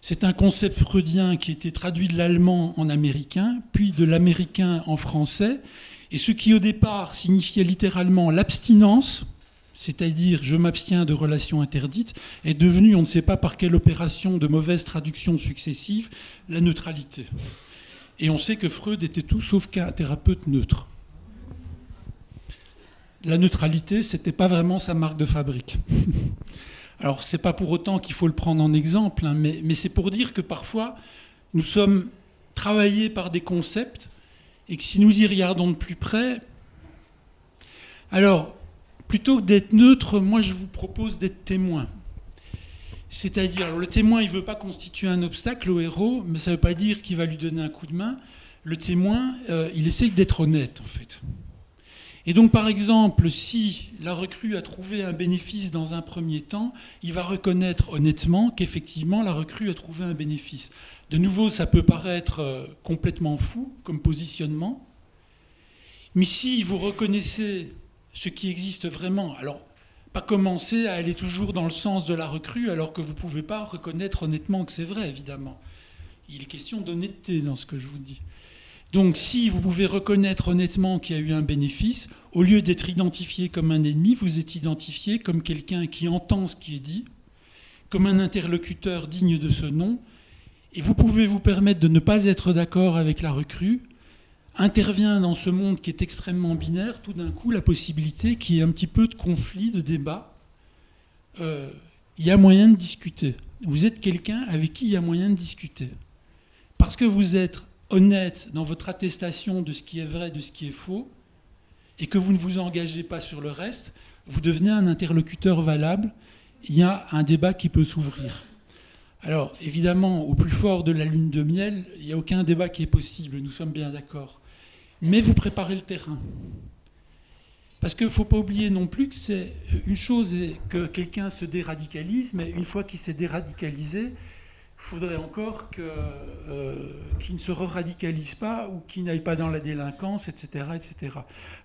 C'est un concept freudien qui a été traduit de l'allemand en américain, puis de l'américain en français. Et ce qui au départ signifiait littéralement l'abstinence, c'est-à-dire je m'abstiens de relations interdites, est devenu, on ne sait pas par quelle opération de mauvaises traductions successives, la neutralité. Et on sait que Freud était tout sauf qu'un thérapeute neutre. La neutralité, ce n'était pas vraiment sa marque de fabrique. Alors, ce n'est pas pour autant qu'il faut le prendre en exemple, hein, mais c'est pour dire que parfois, nous sommes travaillés par des concepts et que si nous y regardons de plus près... Alors, plutôt que d'être neutre, moi, je vous propose d'être témoin. C'est-à-dire, alors, le témoin, il ne veut pas constituer un obstacle au héros, mais ça ne veut pas dire qu'il va lui donner un coup de main. Le témoin, il essaye d'être honnête, en fait. Et donc, par exemple, si la recrue a trouvé un bénéfice dans un premier temps, il va reconnaître honnêtement qu'effectivement, la recrue a trouvé un bénéfice. De nouveau, ça peut paraître complètement fou comme positionnement. Mais si vous reconnaissez ce qui existe vraiment, alors pas commencer à aller toujours dans le sens de la recrue alors que vous ne pouvez pas reconnaître honnêtement que c'est vrai, évidemment. Il est question d'honnêteté dans ce que je vous dis. Donc si vous pouvez reconnaître honnêtement qu'il y a eu un bénéfice, au lieu d'être identifié comme un ennemi, vous êtes identifié comme quelqu'un qui entend ce qui est dit, comme un interlocuteur digne de ce nom, et vous pouvez vous permettre de ne pas être d'accord avec la recrue. Intervient dans ce monde qui est extrêmement binaire, tout d'un coup, la possibilité qu'il y ait un petit peu de conflit, de débat. Il y a moyen de discuter. Vous êtes quelqu'un avec qui il y a moyen de discuter. Parce que vous êtes honnête dans votre attestation de ce qui est vrai, de ce qui est faux, et que vous ne vous engagez pas sur le reste, vous devenez un interlocuteur valable. Il y a un débat qui peut s'ouvrir. Alors, évidemment, au plus fort de la lune de miel, il n'y a aucun débat qui est possible, nous sommes bien d'accord. Mais vous préparez le terrain. Parce qu'il ne faut pas oublier non plus que c'est une chose que quelqu'un se déradicalise, mais une fois qu'il s'est déradicalisé, il faudrait encore qu'il ne se re-radicalise pas ou qu'il n'aille pas dans la délinquance, etc., etc.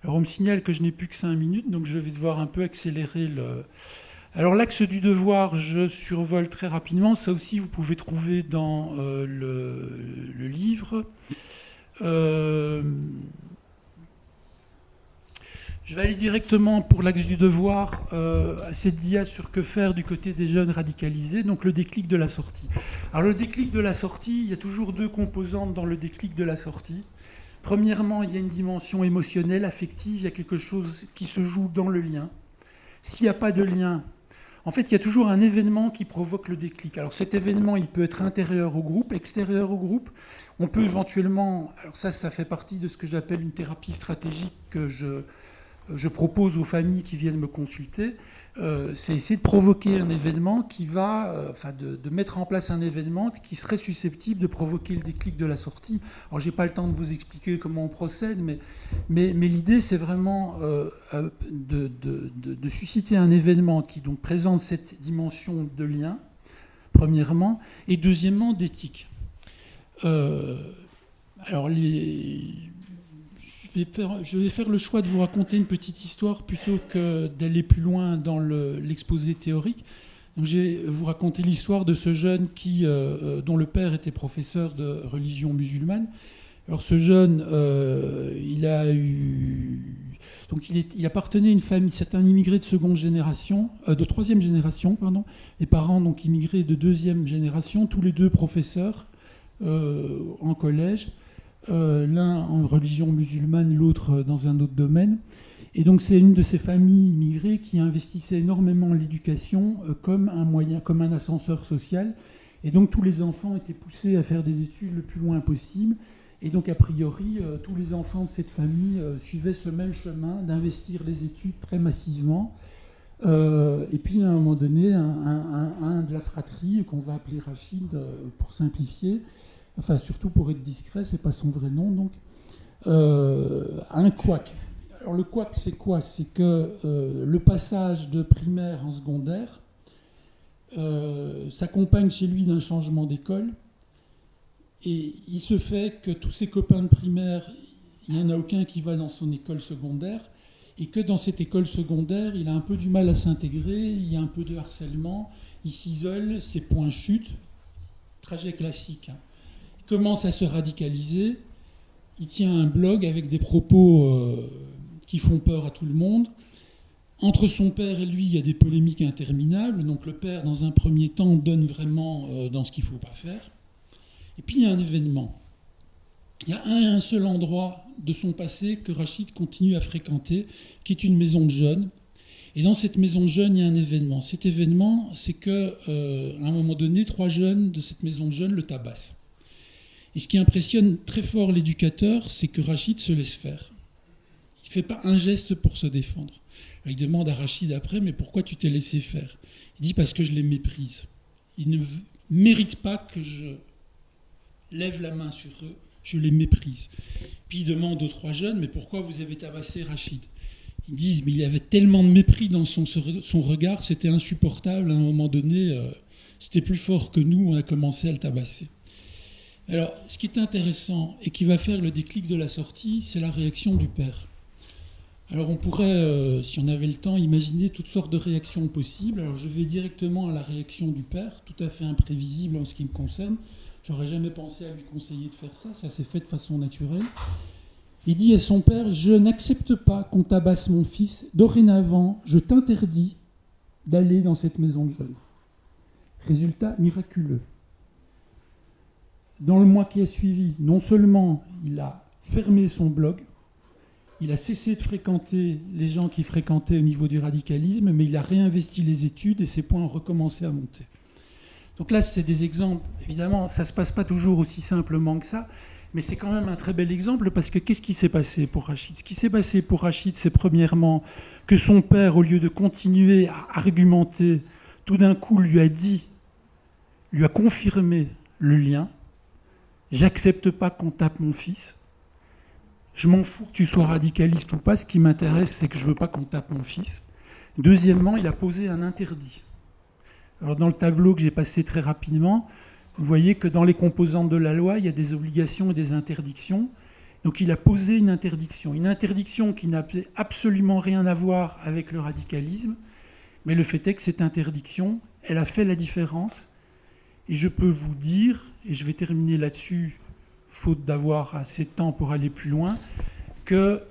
Alors, on me signale que je n'ai plus que 5 minutes, donc je vais devoir un peu accélérer le... Alors l'axe du devoir, je survole très rapidement. Ça aussi, vous pouvez trouver dans le livre. Je vais aller directement pour l'axe du devoir à cette dia sur que faire du côté des jeunes radicalisés, donc le déclic de la sortie. Alors le déclic de la sortie, il y a toujours 2 composantes dans le déclic de la sortie. Premièrement, il y a une dimension émotionnelle, affective, il y a quelque chose qui se joue dans le lien. S'il n'y a pas de lien, en fait, il y a toujours un événement qui provoque le déclic. Alors cet événement, il peut être intérieur au groupe, extérieur au groupe. On peut éventuellement, alors ça fait partie de ce que j'appelle une thérapie stratégique que je propose aux familles qui viennent me consulter. C'est essayer de provoquer un événement qui va, de mettre en place un événement qui serait susceptible de provoquer le déclic de la sortie. Alors j'ai pas le temps de vous expliquer comment on procède, mais l'idée c'est vraiment de susciter un événement qui donc présente cette dimension de lien, premièrement, et deuxièmement d'éthique. Alors je vais faire le choix de vous raconter une petite histoire plutôt que d'aller plus loin dans l'exposé théorique. Donc, je vais vous raconter l'histoire de ce jeune dont le père était professeur de religion musulmane. Alors ce jeune, il appartenait à une famille, c'est un immigré de troisième génération, pardon. Les parents donc immigrés de 2e génération, tous les 2 professeurs en collège. L'un en religion musulmane, l'autre dans un autre domaine. Et donc c'est une de ces familles immigrées qui investissait énormément l'éducation comme un moyen, comme un ascenseur social. Et donc tous les enfants étaient poussés à faire des études le plus loin possible. Et donc a priori, tous les enfants de cette famille suivaient ce même chemin d'investir les études très massivement. Et puis à un moment donné, un de la fratrie, qu'on va appeler Rachid pour simplifier, enfin surtout pour être discret, c'est pas son vrai nom, donc un couac. Alors le couac, c'est quoi? C'est que le passage de primaire en secondaire s'accompagne chez lui d'un changement d'école, et il se fait que tous ses copains de primaire, il n'y en a aucun qui va dans son école secondaire, et que dans cette école secondaire, il a un peu du mal à s'intégrer, il y a un peu de harcèlement, il s'isole, ses points chutent, trajet classique, hein. Commence à se radicaliser, il tient un blog avec des propos qui font peur à tout le monde. Entre son père et lui, il y a des polémiques interminables. Donc le père, dans un premier temps, donne vraiment dans ce qu'il ne faut pas faire. Et puis il y a un événement. Il y a un seul endroit de son passé que Rachid continue à fréquenter, qui est une maison de jeunes. Et dans cette maison de jeunes, il y a un événement. Cet événement, c'est qu'à un moment donné, 3 jeunes de cette maison de jeunes le tabassent. Et ce qui impressionne très fort l'éducateur, c'est que Rachid se laisse faire. Il ne fait pas un geste pour se défendre. Alors, il demande à Rachid après, mais pourquoi tu t'es laissé faire? Il dit parce que je les méprise. Ils ne méritent pas que je lève la main sur eux, je les méprise. Puis il demande aux 3 jeunes, mais pourquoi vous avez tabassé Rachid? Ils disent, mais il y avait tellement de mépris dans son regard, c'était insupportable. À un moment donné, c'était plus fort que nous, on a commencé à le tabasser. Alors, ce qui est intéressant et qui va faire le déclic de la sortie, c'est la réaction du père. Alors on pourrait, si on avait le temps, imaginer toutes sortes de réactions possibles. Alors je vais directement à la réaction du père, tout à fait imprévisible en ce qui me concerne. J'aurais jamais pensé à lui conseiller de faire ça, ça s'est fait de façon naturelle. Il dit à son père, « Je n'accepte pas qu'on tabasse mon fils. Dorénavant, je t'interdis d'aller dans cette maison de jeunes. » Résultat miraculeux. Dans le mois qui a suivi, non seulement il a fermé son blog, il a cessé de fréquenter les gens qui fréquentaient au niveau du radicalisme, mais il a réinvesti les études et ses points ont recommencé à monter. Donc là, c'est des exemples. Évidemment, ça ne se passe pas toujours aussi simplement que ça, mais c'est quand même un très bel exemple parce que qu'est-ce qui s'est passé pour Rachid ? Ce qui s'est passé pour Rachid, c'est premièrement que son père, au lieu de continuer à argumenter, tout d'un coup lui a confirmé le lien. « J'accepte pas qu'on tape mon fils. Je m'en fous que tu sois radicaliste ou pas. Ce qui m'intéresse, c'est que je veux pas qu'on tape mon fils. » Deuxièmement, il a posé un interdit. Alors dans le tableau que j'ai passé très rapidement, vous voyez que dans les composantes de la loi, il y a des obligations et des interdictions. Donc il a posé une interdiction qui n'a absolument rien à voir avec le radicalisme, mais le fait est que cette interdiction, elle a fait la différence. Et je peux vous dire, et je vais terminer là-dessus, faute d'avoir assez de temps pour aller plus loin, que,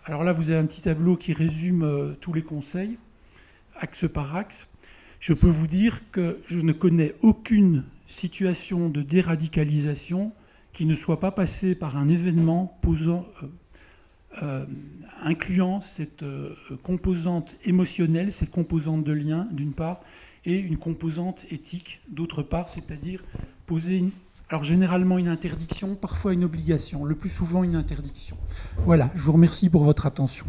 alors là vous avez un petit tableau qui résume tous les conseils, axe par axe. Je peux vous dire que je ne connais aucune situation de déradicalisation qui ne soit pas passée par un événement incluant cette composante émotionnelle, cette composante de lien, d'une part, et une composante éthique, d'autre part, c'est-à-dire poser alors généralement une interdiction, parfois une obligation, le plus souvent une interdiction. Voilà, je vous remercie pour votre attention.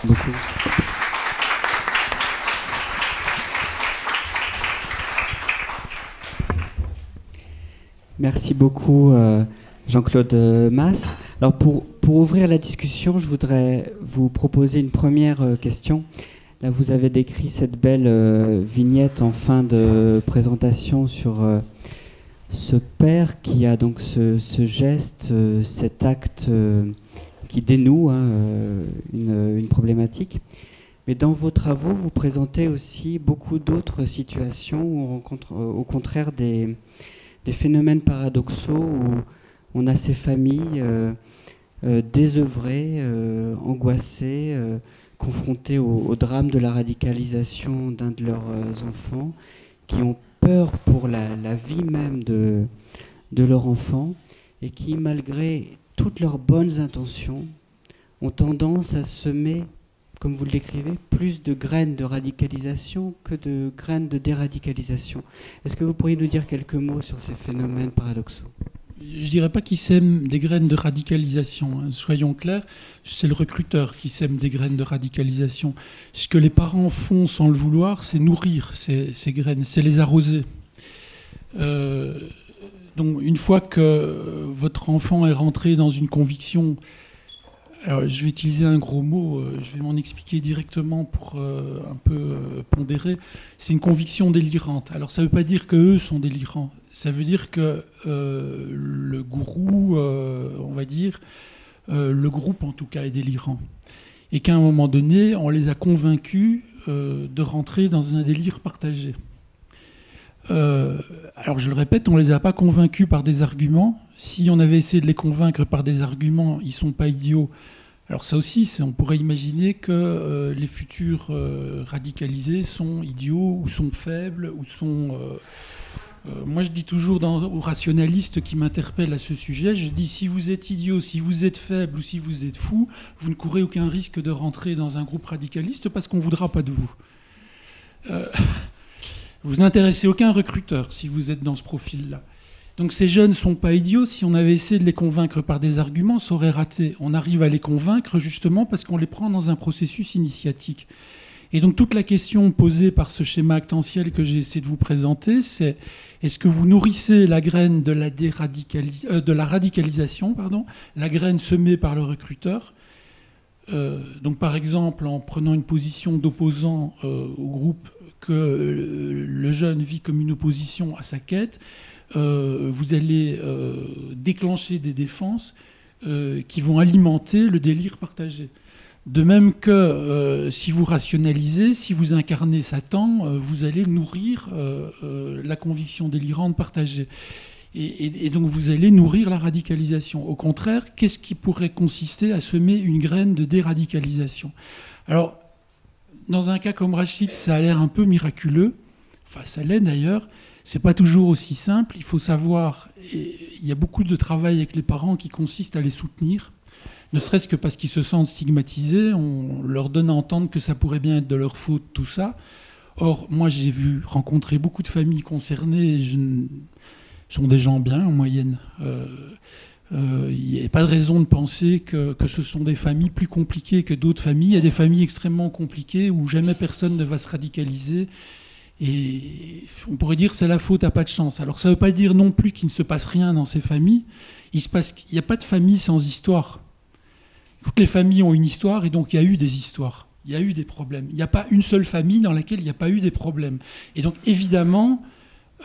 Beaucoup. Merci beaucoup, Jean-Claude Mas. Alors pour ouvrir la discussion, je voudrais vous proposer une première question. Là, vous avez décrit cette belle vignette en fin de présentation sur ce père qui a donc ce geste, cet acte qui dénoue une problématique. Mais dans vos travaux, vous présentez aussi beaucoup d'autres situations où on rencontre au contraire des phénomènes paradoxaux où on a ces familles désœuvrées, angoissées, confrontées au drame de la radicalisation d'un de leurs enfants, qui ont peur pour la vie même de leur enfant et qui, malgré toutes leurs bonnes intentions, ont tendance à semer, comme vous l'écrivez, plus de graines de radicalisation que de graines de déradicalisation. Est-ce que vous pourriez nous dire quelques mots sur ces phénomènes paradoxaux ? Je ne dirais pas qu'ils sèment des graines de radicalisation, hein. Soyons clairs, c'est le recruteur qui sème des graines de radicalisation. Ce que les parents font sans le vouloir, c'est nourrir ces graines, c'est les arroser. Donc une fois que votre enfant est rentré dans une conviction, alors je vais utiliser un gros mot, je vais m'en expliquer directement pour un peu pondérer, c'est une conviction délirante. Alors ça ne veut pas dire qu'eux sont délirants. Ça veut dire que le gourou, on va dire, le groupe en tout cas est délirant. Et qu'à un moment donné, on les a convaincus de rentrer dans un délire partagé. Alors je le répète, on ne les a pas convaincus par des arguments. Si on avait essayé de les convaincre par des arguments, ils ne sont pas idiots. Alors ça aussi, on pourrait imaginer que les futurs radicalisés sont idiots ou sont faibles ou sont... moi, je dis toujours aux rationalistes qui m'interpellent à ce sujet, je dis si vous êtes idiot, si vous êtes faible ou si vous êtes fou, vous ne courez aucun risque de rentrer dans un groupe radicaliste parce qu'on ne voudra pas de vous. Vous n'intéressez aucun recruteur si vous êtes dans ce profil-là. Donc ces jeunes ne sont pas idiots. Si on avait essayé de les convaincre par des arguments, ça aurait raté. On arrive à les convaincre justement parce qu'on les prend dans un processus initiatique. Et donc toute la question posée par ce schéma actantiel que j'ai essayé de vous présenter, c'est est-ce que vous nourrissez la graine de la radicalisation, la graine semée par le recruteur, donc par exemple en prenant une position d'opposant au groupe que le jeune vit comme une opposition à sa quête, vous allez déclencher des défenses qui vont alimenter le délire partagé. De même que si vous rationalisez, si vous incarnez Satan, vous allez nourrir la conviction délirante partagée. Et donc vous allez nourrir la radicalisation. Au contraire, qu'est-ce qui pourrait consister à semer une graine de déradicalisation? Alors, dans un cas comme Rachid, ça a l'air un peu miraculeux. Enfin, ça l'est d'ailleurs. C'est pas toujours aussi simple. Il faut savoir, et il y a beaucoup de travail avec les parents qui consiste à les soutenir, ne serait-ce que parce qu'ils se sentent stigmatisés. On leur donne à entendre que ça pourrait bien être de leur faute, tout ça. Or, moi, j'ai rencontrer beaucoup de familles concernées. Sont des gens bien, en moyenne. Il n'y a pas de raison de penser que ce sont des familles plus compliquées que d'autres familles. Il y a des familles extrêmement compliquées où jamais personne ne va se radicaliser. Et on pourrait dire que c'est la faute à pas de chance. Alors ça ne veut pas dire non plus qu'il ne se passe rien dans ces familles. Il n'y a pas de famille sans histoire. Toutes les familles ont une histoire et donc il y a eu des histoires. Il y a eu des problèmes. Il n'y a pas une seule famille dans laquelle il n'y a pas eu des problèmes. Et donc évidemment,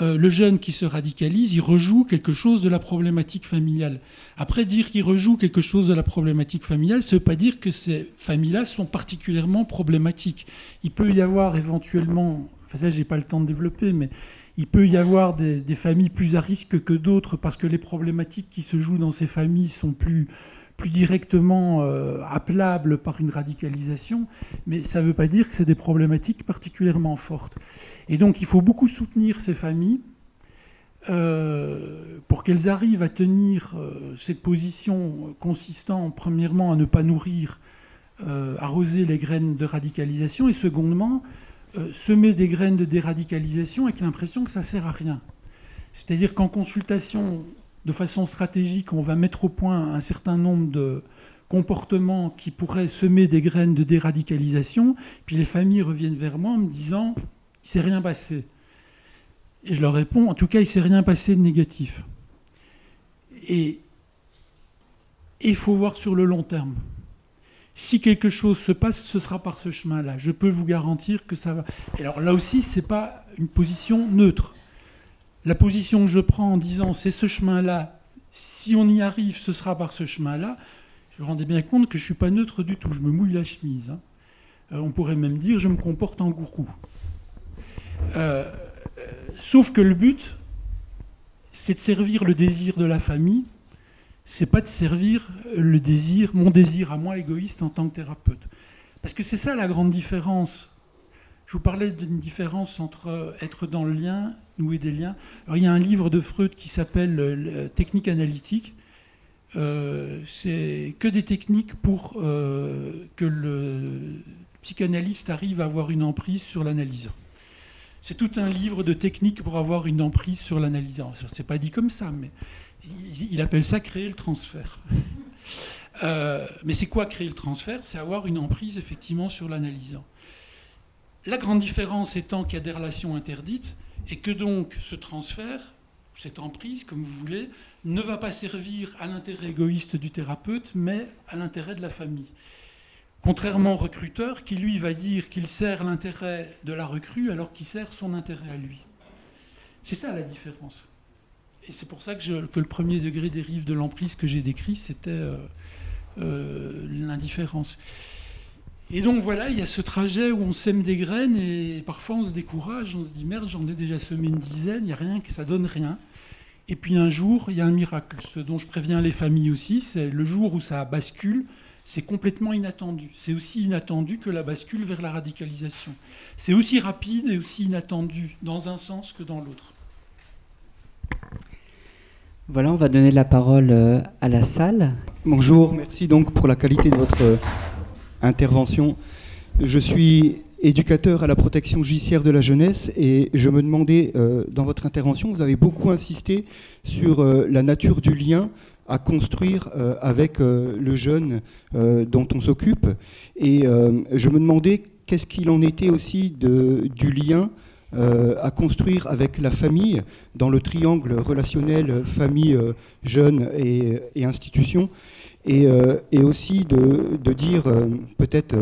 le jeune qui se radicalise, il rejoue quelque chose de la problématique familiale. Après, dire qu'il rejoue quelque chose de la problématique familiale, ça ne veut pas dire que ces familles-là sont particulièrement problématiques. Il peut y avoir éventuellement, enfin ça j'ai pas le temps de développer, mais il peut y avoir des familles plus à risque que d'autres parce que les problématiques qui se jouent dans ces familles sont plus directement appelables par une radicalisation, mais ça ne veut pas dire que c'est des problématiques particulièrement fortes. Et donc il faut beaucoup soutenir ces familles pour qu'elles arrivent à tenir cette position consistant premièrement à ne pas nourrir, arroser les graines de radicalisation, et secondement, semer des graines de déradicalisation avec l'impression que ça ne sert à rien. C'est-à-dire qu'en consultation, de façon stratégique, on va mettre au point un certain nombre de comportements qui pourraient semer des graines de déradicalisation, puis les familles reviennent vers moi en me disant « il ne s'est rien passé ». Et je leur réponds « en tout cas, il ne s'est rien passé de négatif ». Et il faut voir sur le long terme. Si quelque chose se passe, ce sera par ce chemin-là. Je peux vous garantir que ça va. Et alors là aussi, ce n'est pas une position neutre. La position que je prends en disant c'est ce chemin-là, si on y arrive, ce sera par ce chemin-là, je me rendais bien compte que je ne suis pas neutre du tout, je me mouille la chemise. Hein. On pourrait même dire je me comporte en gourou. Sauf que le but, c'est de servir le désir de la famille, c'est pas de servir le désir, mon désir à moi égoïste en tant que thérapeute. Parce que c'est ça la grande différence. Je vous parlais d'une différence entre être dans le lien, nouer des liens. Alors, il y a un livre de Freud qui s'appelle Technique analytique. C'est que des techniques pour que le psychanalyste arrive à avoir une emprise sur l'analysant. C'est tout un livre de techniques pour avoir une emprise sur l'analysant. C'est pas dit comme ça, mais il appelle ça créer le transfert. Mais c'est quoi créer le transfert? C'est avoir une emprise effectivement sur l'analysant. La grande différence étant qu'il y a des relations interdites et que donc ce transfert, cette emprise, comme vous voulez, ne va pas servir à l'intérêt égoïste du thérapeute, mais à l'intérêt de la famille. Contrairement au recruteur qui, lui, va dire qu'il sert l'intérêt de la recrue alors qu'il sert son intérêt à lui. C'est ça la différence. Et c'est pour ça que le premier degré dérive de l'emprise que j'ai décrit, c'était l'indifférence. Et donc voilà, il y a ce trajet où on sème des graines et parfois on se décourage, on se dit merde, j'en ai déjà semé une dizaine, il n'y a rien, que ça donne rien. Et puis un jour, il y a un miracle. Ce dont je préviens les familles aussi, c'est le jour où ça bascule, c'est complètement inattendu. C'est aussi inattendu que la bascule vers la radicalisation. C'est aussi rapide et aussi inattendu dans un sens que dans l'autre. Voilà, on va donner la parole à la salle. Bonjour, merci donc pour la qualité de votre intervention. Je suis éducateur à la protection judiciaire de la jeunesse et je me demandais, dans votre intervention, vous avez beaucoup insisté sur la nature du lien à construire avec le jeune dont on s'occupe. Et je me demandais qu'est-ce qu'il en était aussi du lien à construire avec la famille dans le triangle relationnel famille, jeunes et institutions. Et aussi de dire, peut-être,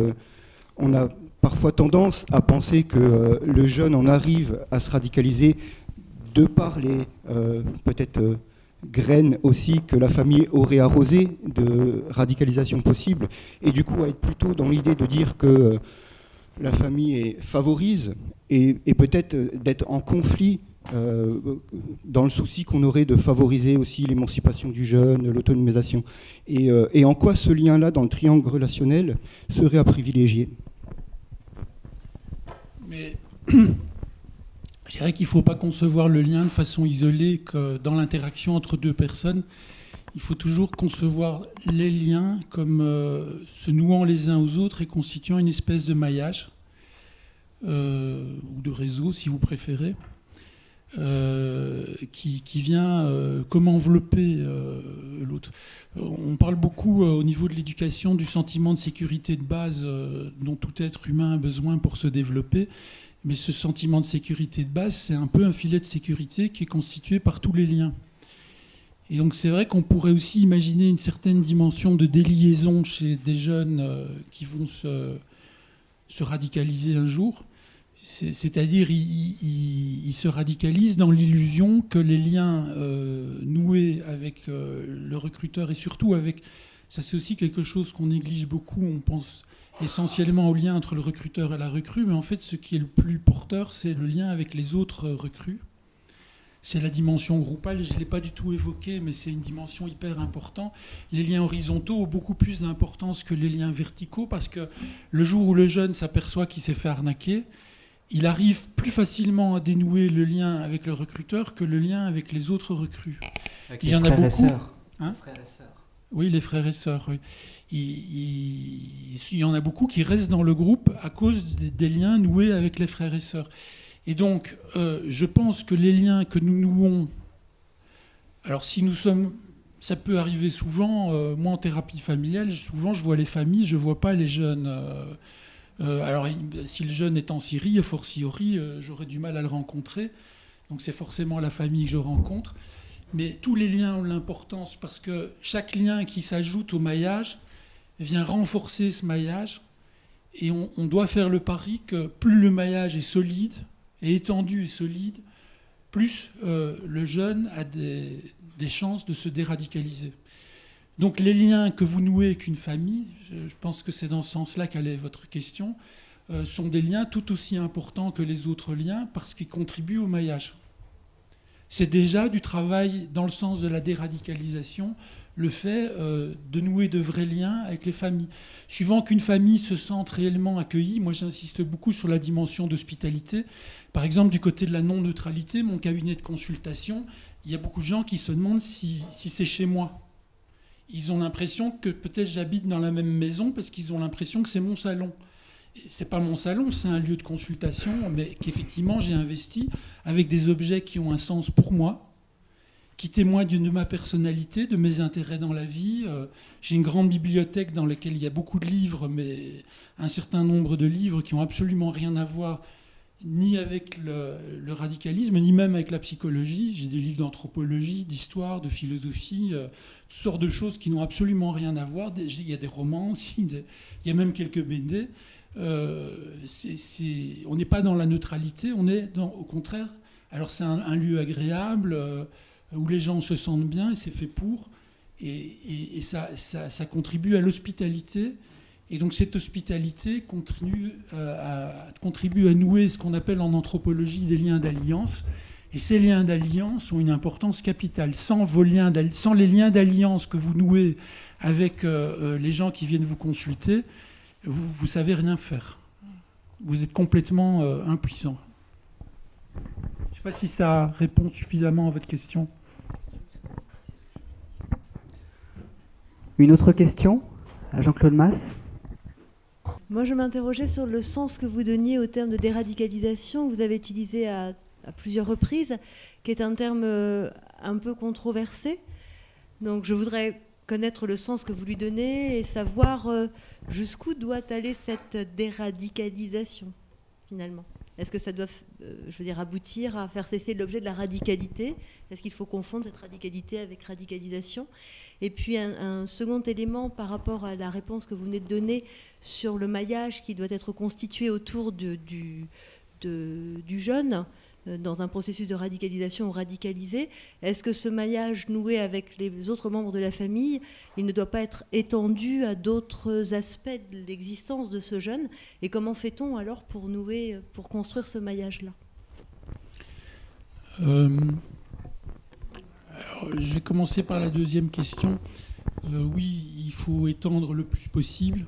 on a parfois tendance à penser que le jeune en arrive à se radicaliser de par les peut-être graine aussi que la famille aurait arrosée de radicalisation possible, et du coup à être plutôt dans l'idée de dire que la famille favorise et peut-être d'être en conflit dans le souci qu'on aurait de favoriser aussi l'émancipation du jeune, l'autonomisation, et en quoi ce lien-là dans le triangle relationnel serait à privilégier. Mais je dirais qu'il ne faut pas concevoir le lien de façon isolée que dans l'interaction entre deux personnes. Il faut toujours concevoir les liens comme se nouant les uns aux autres et constituant une espèce de maillage, ou de réseau si vous préférez, qui vient comme envelopper l'autre. On parle beaucoup au niveau de l'éducation du sentiment de sécurité de base dont tout être humain a besoin pour se développer. Mais ce sentiment de sécurité de base, c'est un peu un filet de sécurité qui est constitué par tous les liens. Et donc c'est vrai qu'on pourrait aussi imaginer une certaine dimension de déliaison chez des jeunes qui vont se radicaliser un jour. C'est-à-dire ils se radicalisent dans l'illusion que les liens noués avec le recruteur et surtout avec... Ça c'est aussi quelque chose qu'on néglige beaucoup, on pense essentiellement au lien entre le recruteur et la recrue, mais en fait ce qui est le plus porteur, c'est le lien avec les autres recrues. C'est la dimension groupale, je ne l'ai pas du tout évoqué, mais c'est une dimension hyper importante. Les liens horizontaux ont beaucoup plus d'importance que les liens verticaux, parce que le jour où le jeune s'aperçoit qu'il s'est fait arnaquer, il arrive plus facilement à dénouer le lien avec le recruteur que le lien avec les autres recrues. Avec les frères et sœurs. Hein ? Frères et sœurs. Oui, les frères et sœurs. Oui. Il y en a beaucoup qui restent dans le groupe à cause des liens noués avec les frères et sœurs. Et donc, je pense que les liens que nous nouons... Alors, si nous sommes... Ça peut arriver souvent, moi en thérapie familiale, souvent je vois les familles, je ne vois pas les jeunes. Alors, si le jeune est en Syrie, a fortiori, j'aurais du mal à le rencontrer. Donc, c'est forcément la famille que je rencontre. Mais tous les liens ont l'importance parce que chaque lien qui s'ajoute au maillage vient renforcer ce maillage. Et on doit faire le pari que plus le maillage est solide, et étendu et solide, plus le jeune a des chances de se déradicaliser. Donc les liens que vous nouez avec une famille, je pense que c'est dans ce sens-là qu'allait votre question, sont des liens tout aussi importants que les autres liens parce qu'ils contribuent au maillage. C'est déjà du travail dans le sens de la déradicalisation, le fait de nouer de vrais liens avec les familles. Suivant qu'une famille se sente réellement accueillie, moi j'insiste beaucoup sur la dimension d'hospitalité. Par exemple, du côté de la non-neutralité, mon cabinet de consultation, il y a beaucoup de gens qui se demandent si c'est chez moi. Ils ont l'impression que peut-être j'habite dans la même maison parce qu'ils ont l'impression que c'est mon salon. C'est pas mon salon, c'est un lieu de consultation, mais qu'effectivement j'ai investi avec des objets qui ont un sens pour moi, qui témoignent de ma personnalité, de mes intérêts dans la vie. J'ai une grande bibliothèque dans laquelle il y a beaucoup de livres, mais un certain nombre de livres qui n'ont absolument rien à voir ni avec le radicalisme, ni même avec la psychologie. J'ai des livres d'anthropologie, d'histoire, de philosophie, toutes sortes de choses qui n'ont absolument rien à voir. Il y a des romans aussi, il y a même quelques BD. On n'est pas dans la neutralité, on est au contraire. Alors c'est un lieu agréable où les gens se sentent bien et c'est fait pour. Et ça contribue à l'hospitalité. Et donc cette hospitalité contribue à nouer ce qu'on appelle en anthropologie des liens d'alliance. Et ces liens d'alliance ont une importance capitale. Sans les liens d'alliance que vous nouez avec les gens qui viennent vous consulter, vous ne savez rien faire. Vous êtes complètement impuissant. Je ne sais pas si ça répond suffisamment à votre question. Une autre question à Jean-Claude Mas ? Moi, je m'interrogeais sur le sens que vous donniez au terme de déradicalisation, que vous avez utilisé à plusieurs reprises, qui est un terme un peu controversé. Donc, je voudrais connaître le sens que vous lui donnez et savoir jusqu'où doit aller cette déradicalisation, finalement. Est-ce que ça doit, aboutir à faire cesser l'objet de la radicalité ? Est-ce qu'il faut confondre cette radicalité avec radicalisation ? Et puis un second élément par rapport à la réponse que vous venez de donner sur le maillage qui doit être constitué autour du jeune. dans un processus de radicalisation ou radicalisé, est-ce que ce maillage noué avec les autres membres de la famille, il ne doit pas être étendu à d'autres aspects de l'existence de ce jeune? Et comment fait-on alors pour construire ce maillage-là? Je vais commencer par la deuxième question. Oui, il faut étendre le plus possible.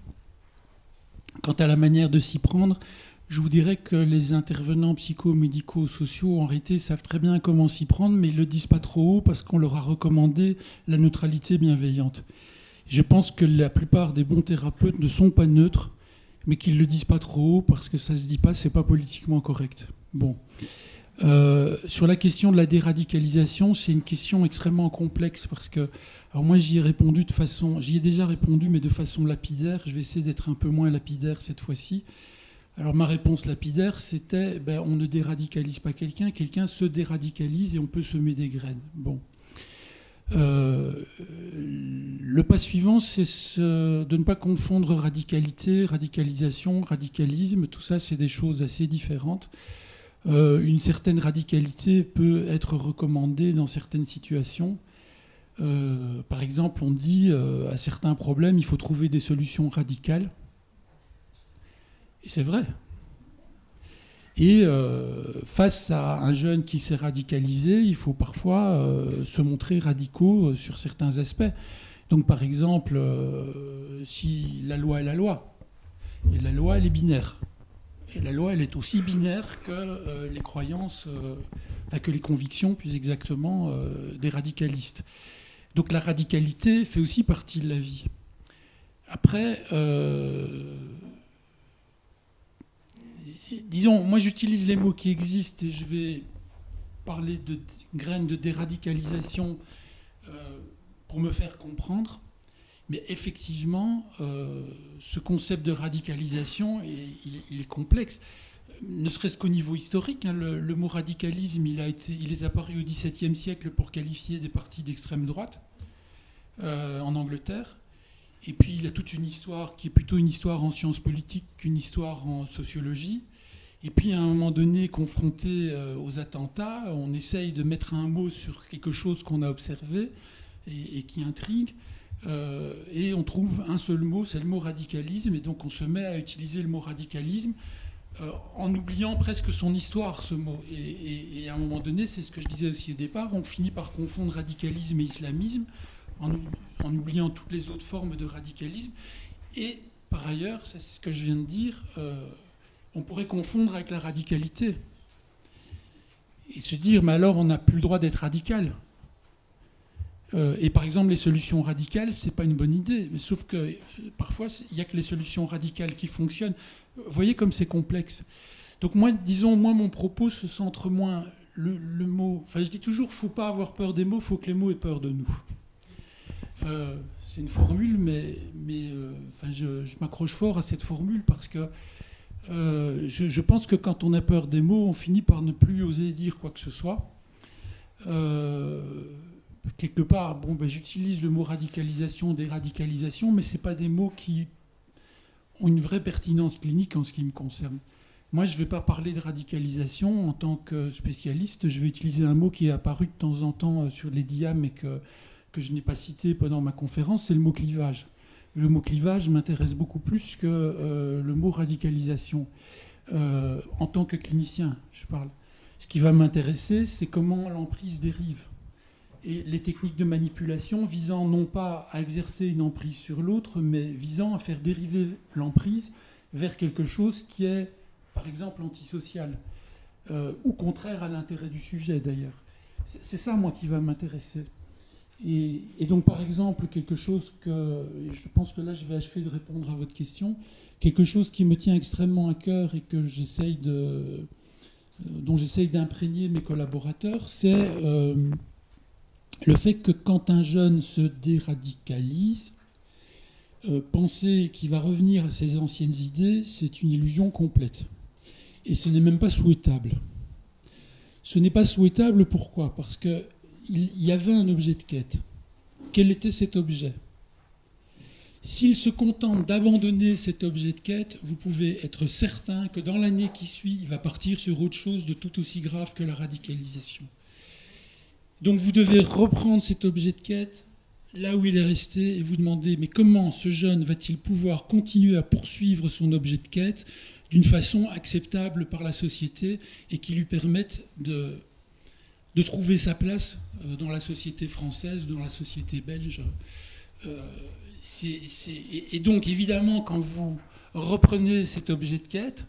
Quant à la manière de s'y prendre, je vous dirais que les intervenants psychomédicaux sociaux, en réalité, savent très bien comment s'y prendre, mais ils ne le disent pas trop haut parce qu'on leur a recommandé la neutralité bienveillante. Je pense que la plupart des bons thérapeutes ne sont pas neutres, mais qu'ils ne le disent pas trop haut parce que ça ne se dit pas, ce n'est pas politiquement correct. Bon. Sur la question de la déradicalisation, c'est une question extrêmement complexe parce que, alors moi j'y ai déjà répondu, mais de façon lapidaire. Je vais essayer d'être un peu moins lapidaire cette fois-ci. Alors ma réponse lapidaire, c'était on ne déradicalise pas quelqu'un se déradicalise et on peut semer des graines. Bon. Le pas suivant, c'est de ne pas confondre radicalité, radicalisation, radicalisme. Tout ça, c'est des choses assez différentes. Une certaine radicalité peut être recommandée dans certaines situations. Par exemple, on dit à certains problèmes, il faut trouver des solutions radicales. Et c'est vrai. Et face à un jeune qui s'est radicalisé, il faut parfois se montrer radicaux sur certains aspects. Donc par exemple, si la loi est la loi, et la loi elle est binaire, et la loi elle est aussi binaire que les croyances, que les convictions plus exactement des radicalistes. Donc la radicalité fait aussi partie de la vie. Après, disons, moi j'utilise les mots qui existent et je vais parler de graines de déradicalisation pour me faire comprendre. Mais effectivement, ce concept de radicalisation, il est complexe. Ne serait-ce qu'au niveau historique, hein, le mot radicalisme, il est apparu au XVIIe siècle pour qualifier des partis d'extrême droite en Angleterre. Et puis il y a toute une histoire qui est plutôt une histoire en sciences politiques qu'une histoire en sociologie. Et puis à un moment donné, confronté aux attentats, on essaye de mettre un mot sur quelque chose qu'on a observé et qui intrigue. Et on trouve un seul mot, c'est le mot radicalisme. Et donc on se met à utiliser le mot radicalisme en oubliant presque son histoire, ce mot. Et à un moment donné, c'est ce que je disais aussi au départ, on finit par confondre radicalisme et islamisme en oubliant toutes les autres formes de radicalisme. Et par ailleurs, c'est ce que je viens de dire, on pourrait confondre avec la radicalité. Et se dire, mais alors on n'a plus le droit d'être radical. Et par exemple, les solutions radicales, c'est pas une bonne idée. Mais sauf que parfois, il n'y a que les solutions radicales qui fonctionnent. Vous voyez comme c'est complexe. Donc moi, disons, mon propos se centre moins le mot... Enfin, je dis toujours, il ne faut pas avoir peur des mots, il faut que les mots aient peur de nous. C'est une formule, mais je m'accroche fort à cette formule parce que je pense que quand on a peur des mots, on finit par ne plus oser dire quoi que ce soit. Quelque part, j'utilise le mot radicalisation, déradicalisation, mais ce n'est pas des mots qui ont une vraie pertinence clinique en ce qui me concerne. Moi, je ne vais pas parler de radicalisation en tant que spécialiste. Je vais utiliser un mot qui est apparu de temps en temps sur les diams et que je n'ai pas cité pendant ma conférence, c'est le mot clivage. Le mot clivage m'intéresse beaucoup plus que le mot radicalisation. En tant que clinicien, je parle. Ce qui va m'intéresser, c'est comment l'emprise dérive. Et les techniques de manipulation visant non pas à exercer une emprise sur l'autre, mais visant à faire dériver l'emprise vers quelque chose qui est, par exemple, antisocial, ou contraire à l'intérêt du sujet, d'ailleurs. C'est ça, moi, qui va m'intéresser. Et donc, par exemple, quelque chose que... Je pense que là, je vais achever de répondre à votre question. Quelque chose qui me tient extrêmement à cœur et que dont j'essaye d'imprégner mes collaborateurs, c'est le fait que quand un jeune se déradicalise, penser qu'il va revenir à ses anciennes idées, c'est une illusion complète. Et ce n'est même pas souhaitable. Ce n'est pas souhaitable, pourquoi ? Parce qu'il y avait un objet de quête. Quel était cet objet ? S'il se contente d'abandonner cet objet de quête, vous pouvez être certain que dans l'année qui suit, il va partir sur autre chose de tout aussi grave que la radicalisation. Donc vous devez reprendre cet objet de quête là où il est resté et vous demander mais comment ce jeune va-t-il pouvoir continuer à poursuivre son objet de quête d'une façon acceptable par la société et qui lui permette de trouver sa place dans la société française, dans la société belge. Et donc, évidemment, quand vous reprenez cet objet de quête,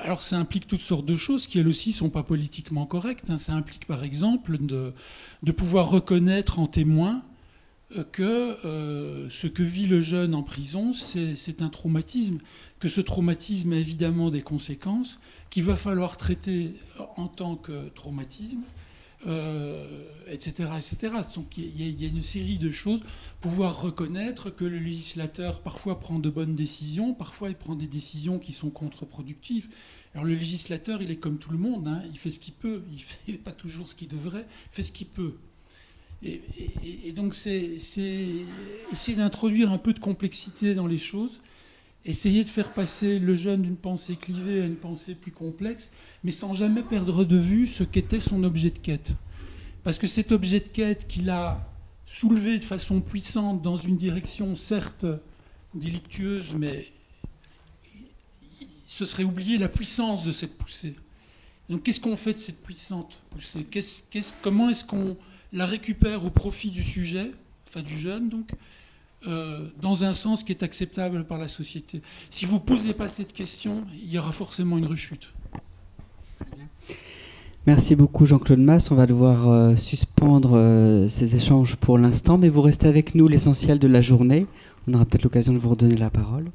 alors ça implique toutes sortes de choses qui, elles aussi, ne sont pas politiquement correctes. Hein. Ça implique, par exemple, de pouvoir reconnaître en témoin que ce que vit le jeune en prison, c'est un traumatisme, que ce traumatisme a évidemment des conséquences, qu'il va falloir traiter en tant que traumatisme, etc., etc. Donc il y a une série de choses. Pouvoir reconnaître que le législateur parfois prend de bonnes décisions, parfois il prend des décisions qui sont contre-productives. Alors le législateur, il est comme tout le monde, hein, il fait ce qu'il peut, il fait pas toujours ce qu'il devrait, il fait ce qu'il peut. Et donc c'est essayer d'introduire un peu de complexité dans les choses, essayer de faire passer le jeune d'une pensée clivée à une pensée plus complexe, mais sans jamais perdre de vue ce qu'était son objet de quête. Parce que cet objet de quête qu'il a soulevé de façon puissante dans une direction certes délictueuse, mais ce serait oublier la puissance de cette poussée. Donc qu'est-ce qu'on fait de cette puissante poussée ? Comment est-ce qu'on la récupère au profit du sujet, enfin du jeune donc, dans un sens qui est acceptable par la société. Si vous ne posez pas cette question, il y aura forcément une rechute. Merci beaucoup Jean-Claude Masse. On va devoir suspendre ces échanges pour l'instant, mais vous restez avec nous l'essentiel de la journée. On aura peut-être l'occasion de vous redonner la parole.